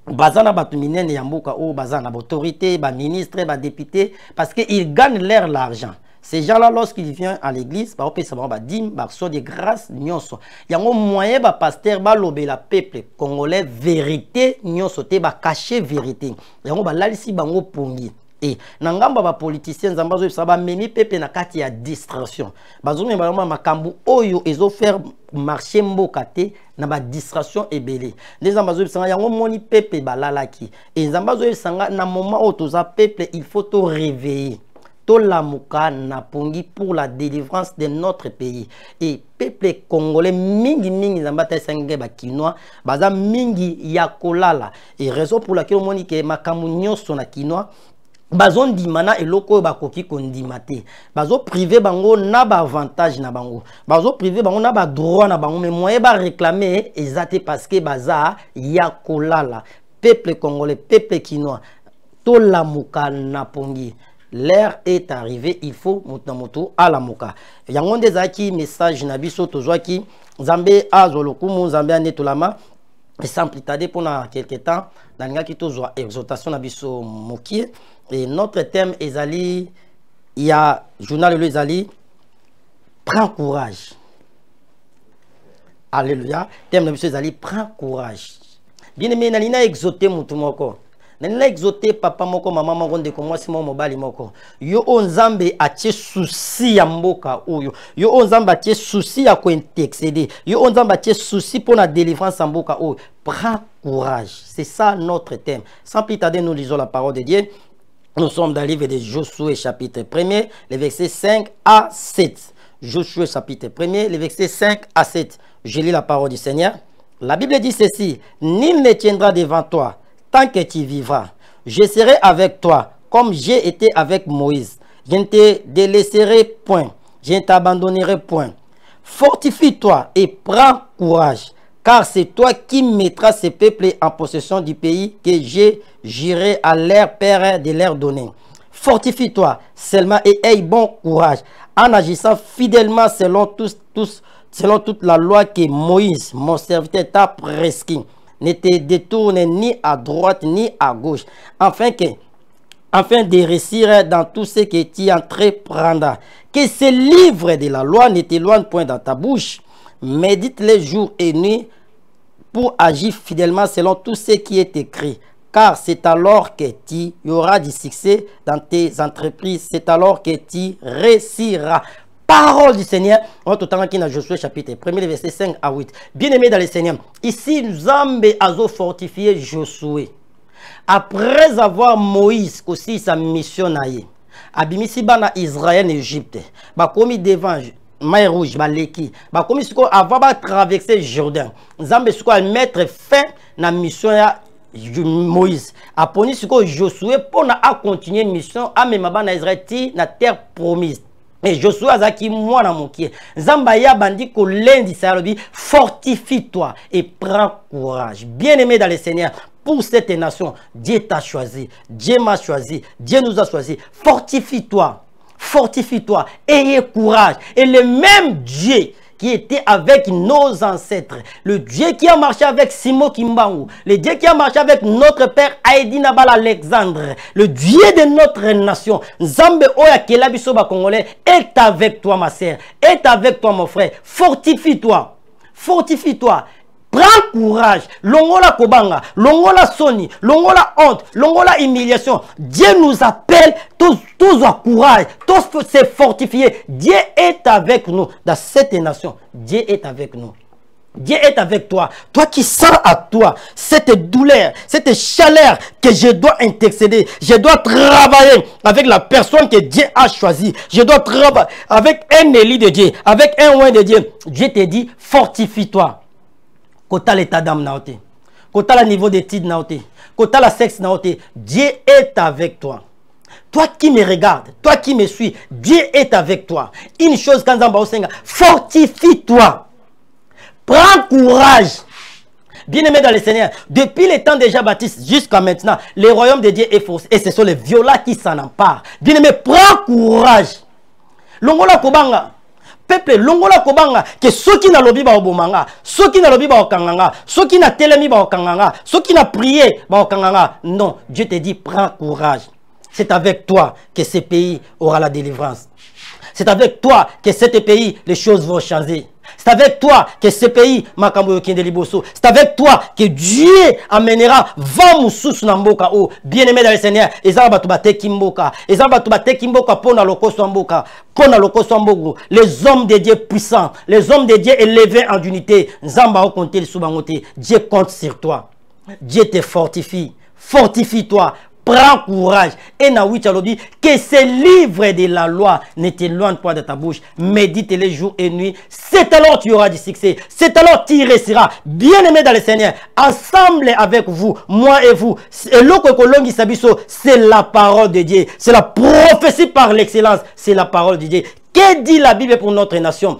bazana batu minene ya mboka o bazana autorité ba ministre ba député parce que ils gagnent l'argent. Ces gens-là, lorsqu'ils viennent à l'église, bah, bah, dim, bah, soit des grâces, nyonso. Il y a un moyen, bah, pasteur, bah, lobé la peuple congolais, vérité, nyonso, te, bah, caché vérité. Il y a un, bah, là, ici, bah, on pongi. Et, nangamba, bah, politiciens, zambazo, ça va mener peuple na kati ya distraction. Bah, zoumi, bah, ma kambu, oyo, ils ont fait marcher mbokate, na ba distraction et belé. Les zambazo, ça y a un moni peuple, bah, là, qui. Et zambazo, ça na moment où tous peuple, il faut te réveiller. La muka na pongi pour la délivrance de notre pays et peuple congolais mingi zambata sangé ba kinois baza mingi ya kolala et raison pour laquelle on dit que makamu nyonso na kinois bazon dimana eloko ba koki kondimate bazo privé bango na ba avantage na bango bazo privé bango na ba droit na bango mais moyen ba réclamer ezate parce que baza ya kolala peuple congolais peuple kinois to la muka na pongi. L'heure est arrivée, il faut moto à la moka. Il y a un des acquis message nabiso tozoaki Zambé azolokumu Zambé anetolama et sans plus tarder pour quelque temps dans le qui tozoa exhortation nabiso moki et notre thème ezali il y a journal le ezali prends courage. Alléluia. Thème nabiso ezali prends courage. Bien aimé nalina exhorter mutu moko. Nena exoté papa moko maman moko ndeko mwasi mo mobali moko yo onzambe atie souci ya mboka oyo yo onzambe atie souci ya ko intercéder yo onzambe atie souci pour la délivrance en mboka oyo prends courage. C'est ça notre thème. Sans plus tarder nous lisons la parole de Dieu. Nous sommes dans le livre de Josué chapitre 1er les versets 5 à 7. Josué chapitre 1er les versets 5 à 7. Je lis la parole du Seigneur. La Bible dit ceci: nul ne tiendra devant toi tant que tu vivras. Je serai avec toi comme j'ai été avec Moïse. Je ne te délaisserai point. Je ne t'abandonnerai point. Fortifie-toi et prends courage, car c'est toi qui mettras ces peuples en possession du pays que j'irai à leur père de leur donner. Fortifie-toi seulement et aie bon courage en agissant fidèlement selon toute la loi que Moïse, mon serviteur, t'a prescrit. Ne te détourne ni à droite ni à gauche, afin de réussir dans tout ce que tu entreprendras. Que ce livre de la loi ne t'éloigne point dans ta bouche. Médite les jours et nuits pour agir fidèlement selon tout ce qui est écrit. Car c'est alors que tu auras du succès dans tes entreprises. C'est alors que tu réussiras. Parole du Seigneur, on est autant qu'il y a Josué chapitre 1er, verset 5 à 8. Bien aimé dans le Seigneur, ici, Zambé a fortifié Josué. Après avoir Moïse aussi sa mission naïe, Abimisi bana Israël Égypte, bah comme devant Mer Rouge, bah leki, bah comme si avant de traverser Jordan, Zambé soit mettre fin na mission ya Moïse. Aponi siko Josué pour na continuer mission à même bana Israël ti na terre promise. Et Josué azaki mwana mokie. Zamba ya bandi ko lendi salobi, fortifie-toi et prends courage. Bien-aimé dans le Seigneur, pour cette nation, Dieu t'a choisi, Dieu m'a choisi, Dieu nous a choisi. Fortifie-toi, fortifie-toi, ayez courage. Et le même Dieu qui était avec nos ancêtres, le Dieu qui a marché avec Simo Kimbangu, le Dieu qui a marché avec notre père Aïdi Nabal Alexandre, le Dieu de notre nation, Nzambe Oya Kelabisoba Congolais, est avec toi ma sœur, est avec toi mon frère. Fortifie-toi, fortifie-toi. Prends courage. Longola Kobanga, Longola Soni, Longola honte, Longola humiliation. Dieu nous appelle tous à courage, tous se fortifier. Dieu est avec nous dans cette nation. Dieu est avec nous. Dieu est avec toi. Toi qui sens à toi cette douleur, cette chaleur que je dois intercéder. Je dois travailler avec la personne que Dieu a choisie. Je dois travailler avec un élu de Dieu, avec un oint de Dieu. Dieu te dit, fortifie-toi. Kota l'état d'âme naote. Kota le niveau d'études naote. Kota la sexe naote. Dieu est avec toi. Toi qui me regardes, toi qui me suis, Dieu est avec toi. Une chose quand Zamba Osenga, fortifie-toi. Prends courage. Bien-aimé dans le Seigneur, depuis le temps déjà Baptiste jusqu'à maintenant, le royaume de Dieu est forcé et ce sont les violents qui s'en emparent. Bien-aimé, prends courage. Longola Kobanga, peuple, Longola Kobanga, que ceux qui n'ont lobby ba obomanga, ceux qui n'ont lobby ba okanganga, ceux qui n'ont telemi ba okanganga, ceux qui n'ont prié ba okanganga. Non, Dieu te dit, prends courage. C'est avec toi que ce pays aura la délivrance. C'est avec toi que ce pays, les choses vont changer. C'est avec toi que ce pays, c'est avec toi que Dieu amènera 20 moussous namboka. Bien-aimé dans le Seigneur, les hommes de Dieu puissants, les hommes de Dieu élevés en unité, Dieu compte sur toi. Dieu te fortifie. Fortifie-toi. Prends courage. Et Naoui Tchalobi, que ce livre de la loi ne t'éloigne pas de ta bouche. Médite les jours et nuits. C'est alors tu auras du succès. C'est alors tu réussiras. Bien-aimé dans le Seigneur, ensemble avec vous, moi et vous, c'est la parole de Dieu. C'est la prophétie par l'excellence. C'est la parole de Dieu. Que dit la Bible pour notre nation?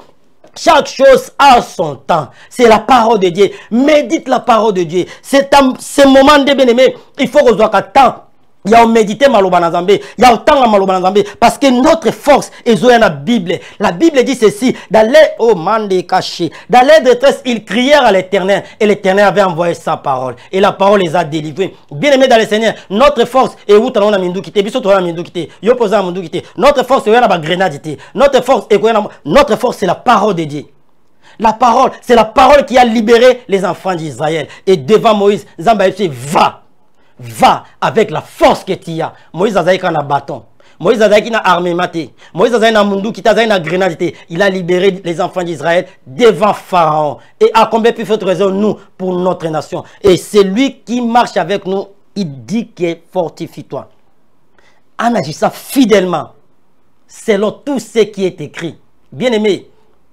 Chaque chose a son temps. C'est la parole de Dieu. Médite la parole de Dieu. C'est ce moment de bien-aimé. Il faut qu'on soit temps. Il y a médité Malobanazambe, il y a autant de Malobanazambe, parce que notre force est dans la Bible. La Bible dit ceci, dans les détresse, ils crièrent à l'Éternel, et l'Éternel avait envoyé sa parole, et la parole les a délivrés. Bien aimé dans le Seigneur, notre force est où tu as mindou quitté, notre force est où la grenade, notre force c'est la parole de Dieu. La parole, c'est la parole qui a libéré les enfants d'Israël. Et devant Moïse, Zamba dit, va avec la force que tu as. Moïse a un bâton. Moïse a une armée matée. Moïse a un mundu qui a une grenade. Il a libéré les enfants d'Israël devant Pharaon. Et à combien plus forte raison nous pour notre nation. Et c'est lui qui marche avec nous. Il dit que fortifie-toi. En agissant fidèlement, selon tout ce qui est écrit. Bien aimé,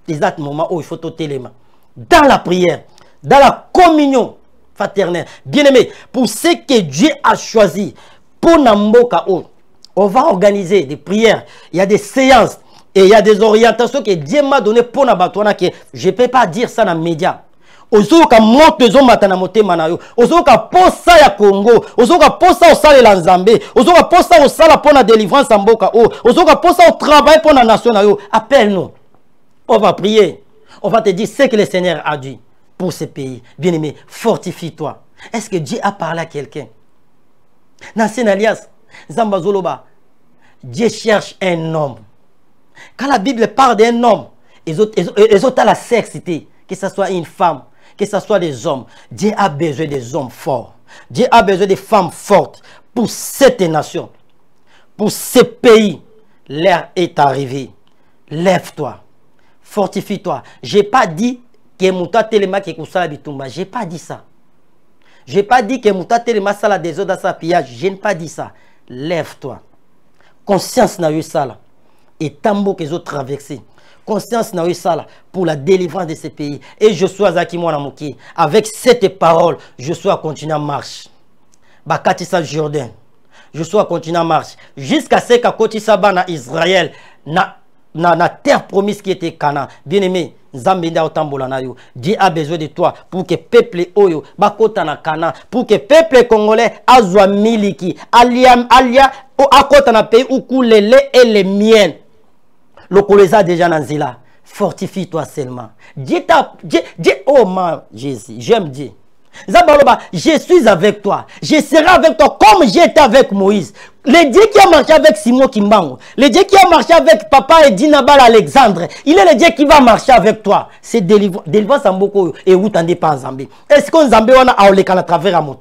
les autres moments où il faut ôter les mains. Dans la prière, dans la communion fraternelle. Bien aimé, pour ce que Dieu a choisi, pour Namboka, on va organiser des prières, il y a des séances et il y a des orientations que Dieu m'a donné pour Nabatouana que je ne peux pas dire ça dans les médias. Ozoka monte zo matana motema na yo. Ozoka posa ya Congo. Ozoka posa osala la Nzambe. Ozoka posa osala pour la délivrance en mboka o. Ozoka posa au travail pour la nation na yo. Appelle-nous. On va prier. On va te dire ce que le Seigneur a dit pour ce pays. Bien-aimé, fortifie-toi. Est-ce que Dieu a parlé à quelqu'un? Nancien alias, Zamba Zoloba, Dieu cherche un homme. Quand la Bible parle d'un homme, les autres ont la sexité, que ce soit une femme, que ce soit des hommes. Dieu a besoin des hommes forts. Dieu a besoin des femmes fortes pour cette nation, pour ce pays. L'heure est arrivée. Lève-toi. Fortifie-toi. Je n'ai pas dit que Mouta Telema qui est bitumba. Je n'ai pas dit ça. Je n'ai pas dit que Mouta Telema sala des autres dans sa pillage. Je n'ai pas dit ça. Lève-toi. Conscience n'a eu ça là. Et tambo que les autres traversé. Conscience n'a eu ça là pour la délivrance de ce pays. Et je suis Zakimouanamuki. Avec cette parole, je suis à continuer à marche. Bakatissa Jourdain. Je suis à continuer à marche. Jusqu'à ce qu'à Kotissa Bana Israël na terre promise qui était Canaan. Bien aimé, Zambinda Otambola yo. Dieu a besoin de toi pour que peuple oyo bakota na Canaan, pour que peuple congolais azwa miliki alia akota na pays où coule le lait et les miens. Le colisa déjà nanzila. Fortifie-toi seulement. Dieu oh man Jésus, j'aime Dieu. Zabaloba, je suis avec toi. Je serai avec toi comme j'étais avec Moïse. Le Dieu qui a marché avec Simon Kimbango, le Dieu qui a marché avec papa et Dinabal Alexandre, il est le Dieu qui va marcher avec toi. C'est délivrance en beaucoup et où t'en pas en Zambie. Est-ce qu'on Zambie on a à travers un mot?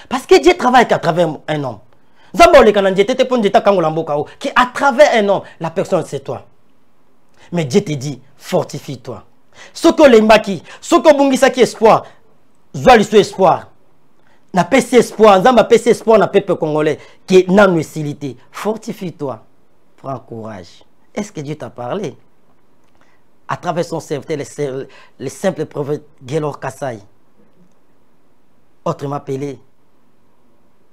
Parce que Dieu travaille qu'à travers un homme. Zambie qui à travers un homme, la personne c'est toi. Mais Dieu te dit, fortifie-toi. Ce que l'embaki, ce que bungisaki espoir, zoa liso espoir. Na PC espoir, nzamba PC espoir na peuple congolais qui est non facilité. Fortifie-toi, prends courage. Est-ce que Dieu t'a parlé? À travers son serviteur, les simples prophètes Gelor Kassai, autrement appelé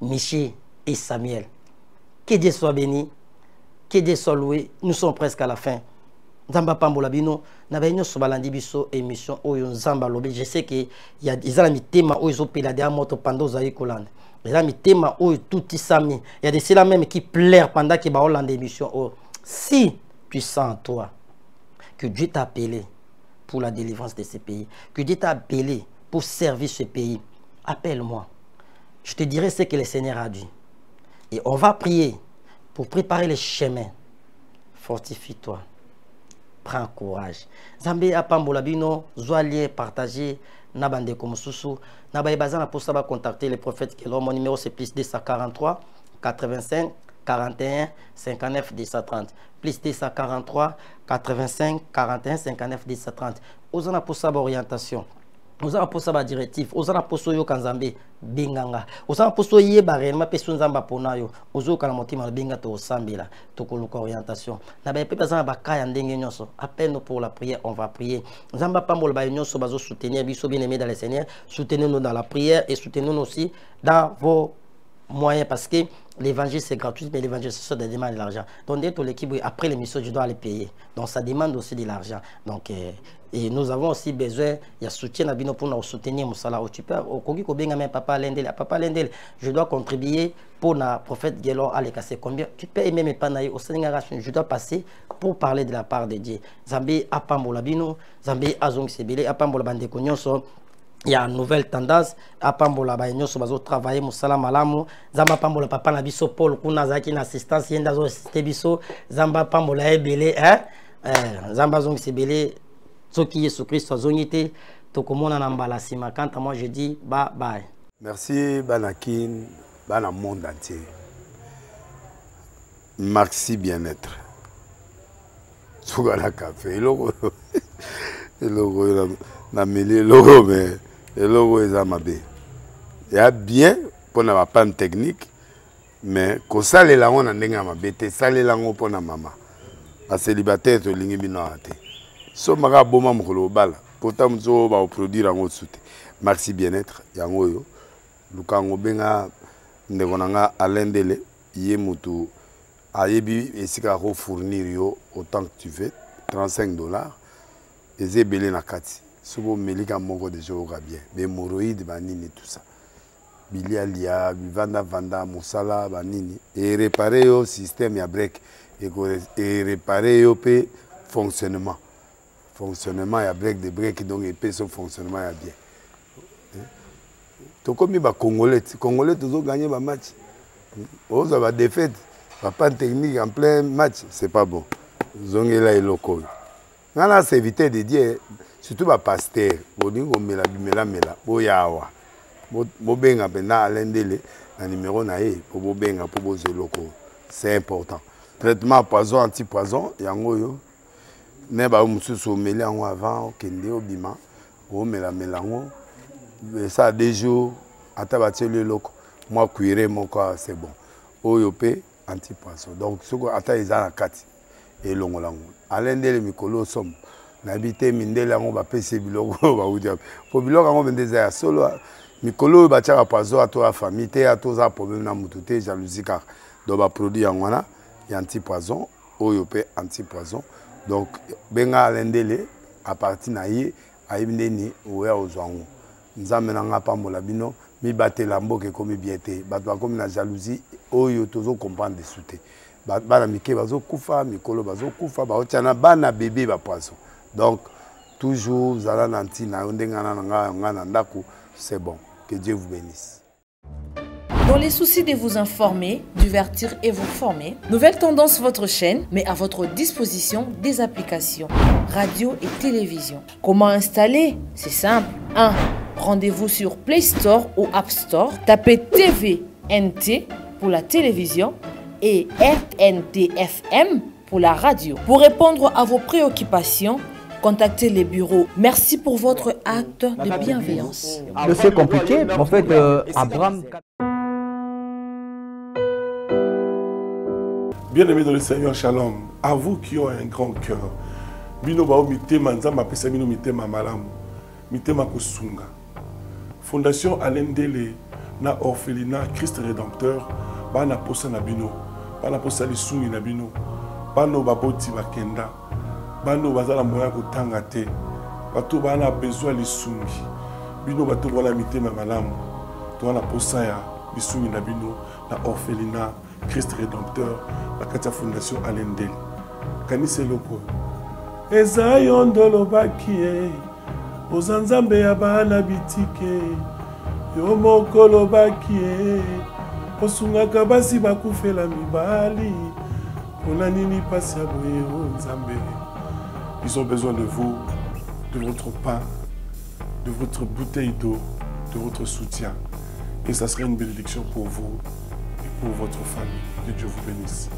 Miché et Samuel. Que Dieu soit béni, que Dieu soit loué. Nous sommes presque à la fin. Nzamba pambola bino na baño so balandi biso émission oyo nzamba lobi. Je sais que il y a des amis tema oyo zo pela de moto pendant zaï kolande. Les amis tema oyo tout isami. Il y a des ceux-là même qui pleurent pendant que ba holande émission. Oh, si tu sens en toi que Dieu t'a appelé pour la délivrance de ce pays, que Dieu t'a appelé pour servir ce pays, appelle-moi. Je te dirai ce que le Seigneur a dit. Et on va prier pour préparer les chemins. Fortifie-toi. Prends courage. Zambé apambola bino, zoalier partager nabande comme sousou. Nabaye bazana pour ça va contacter le prophète Gelor. Mon numéro c'est plus 243 85 41 59 230. Plus 243 85 41 59 230. Osana pour ça orientation. Osana pour ça directif. Osana pour ça yo kanzambe binganga. Osana pour ça yeba réellement personne zamba ponayo. Ozo kana motima binga to sambela to koluka orientation. Na ba pepe zamba bakaya ndenge nyonso. Appelle-nous pour la prière, on va prier. Zamba pambol ba nyonso bazo soutenir biso bien-aimés dans le Seigneur. Soutenez-nous dans la prière et soutenez-nous aussi dans vos moyens parce que l'évangile c'est gratuit, mais l'évangile c'est ça de demander de l'argent. Donc dès que l'équipe après l'émission je dois les payer. Donc ça demande aussi de l'argent. Donc et nous avons aussi besoin, il y a soutien à Bino pour nous soutenir mon salaire. Tu peux au Kogi Kobenga même papa Lendel, je dois contribuer pour le prophète Gelor à les casser combien. Tu peux aimer mes panaïs au Sénégal, je dois passer pour parler de la part de Dieu. Zambé Apambola Bino, Zambé Azong Sebele, Apambola Bande Konyoso. Il y a une nouvelle tendance à Pambola Baïnyo sur bazo travailler musala malamu Zamba Pambola papa na biso Paul kuna zaki na assistance yenda zo biso Zamba Pambola ebele Zamba zong sebele soki Yesu Christ zongité to komona na mbala sima quand moi je dis bye bye. Merci Banakin, bana monde entier. Maxi bien-être. Sougala café logo na mêlé logo mais et logo est à ma bé. Il y a bien pour la panne technique, mais quand ça les langues on a ma bé, ça les langues pour la maman. La célibataire de l'ingi binoate. So maga boma mkolo bala. Pourtant mzo ba produire en autre soute. Merci bien-être yango yo. Lukango benga ndekonanga alendele yé mutu ayebi esika ko fournir yo autant que tu veux, $35. Et c'est belé na kati. Souvent melika moko de jours bien. Mais hémorroïdes banini tout ça. Bilialia, vanda musala banini. Et réparer au système ya break et réparer au pe fonctionnement. Fonctionnement ya break de break donc et pe son fonctionnement ya bien. To comme ba Congolais toujours gagner ba match. On va défaite. Pas technique en plein match, c'est pas bon. Zongela et local. Nana c'est éviter de dire surtout ba pasteur, bodingo mela boyawa. Bo benga bena alendele na numéro na e pour bo benga pour bo zeloko. C'est important. Traitement poison anti-poison yango yo. Ne ba mususu meli yango avant kende obima. O melango. Ça a 2 jours atabati le loko. Moi cuire mon corps c'est bon. Oyope anti-poison. Donc ce ko ata izana kati et longolango. Alendele mikolo somme. N'habité mindela ngo ba pese biloko ba udia po biloko ngo bendeza ya solo mikolo ba tchaka poison à toi famille te à toi problème na mututé jalousie car do ba produit yango na ya anti poison oyo pe anti poison donc benga alendele à partir na ye ayibindeni oya ozwango nzambe na nga pambola bino mi batela mboke komi biete bato ba komi na jalousie oyo tozo comprendre de souté bana mike bazo kufa mikolo bazo kufa ba otiana bana bébé ba poison. Donc, toujours, c'est bon. Que Dieu vous bénisse. Dans les soucis de vous informer, divertir et vous former, Nouvelle Tendance, votre chaîne, met à votre disposition des applications, radio et télévision. Comment installer? C'est simple. 1. Rendez-vous sur Play Store ou App Store. Tapez TVNT pour la télévision et RNTFM pour la radio. Pour répondre à vos préoccupations, Contactez les bureaux. Merci pour votre acte de bienveillance. Dossier compliqué, en fait, Abraham... Bien-aimés dans le Seigneur, shalom. À vous qui ont un grand cœur. Bino bao mitema nzamba pesa bino mitema malamu. Mitema kosunga. Fondation Alendele na orphelinat Christ Rédempteur bana posa na bino. Bana posa lisungi na bino. Bano baboti bakenda. Bano bazala moya kotanga te. Bato bana besoin lisungi. Bino bato bana mitema malamu. To bana posa ya lisungi na bino na orphelinat Christ Rédempteur, la Katia Fondation Alendele. Kanise loko. Eza yondolo bakie, ozanzambe ya bana bitike, yo mokolo bakie, osungaka basi bakufela mibali, pona nini pasi ya boye o nzambe. Ils ont besoin de vous, de votre pain, de votre bouteille d'eau, de votre soutien. Et ça serait une bénédiction pour vous. Pour votre famille. Que Dieu vous bénisse.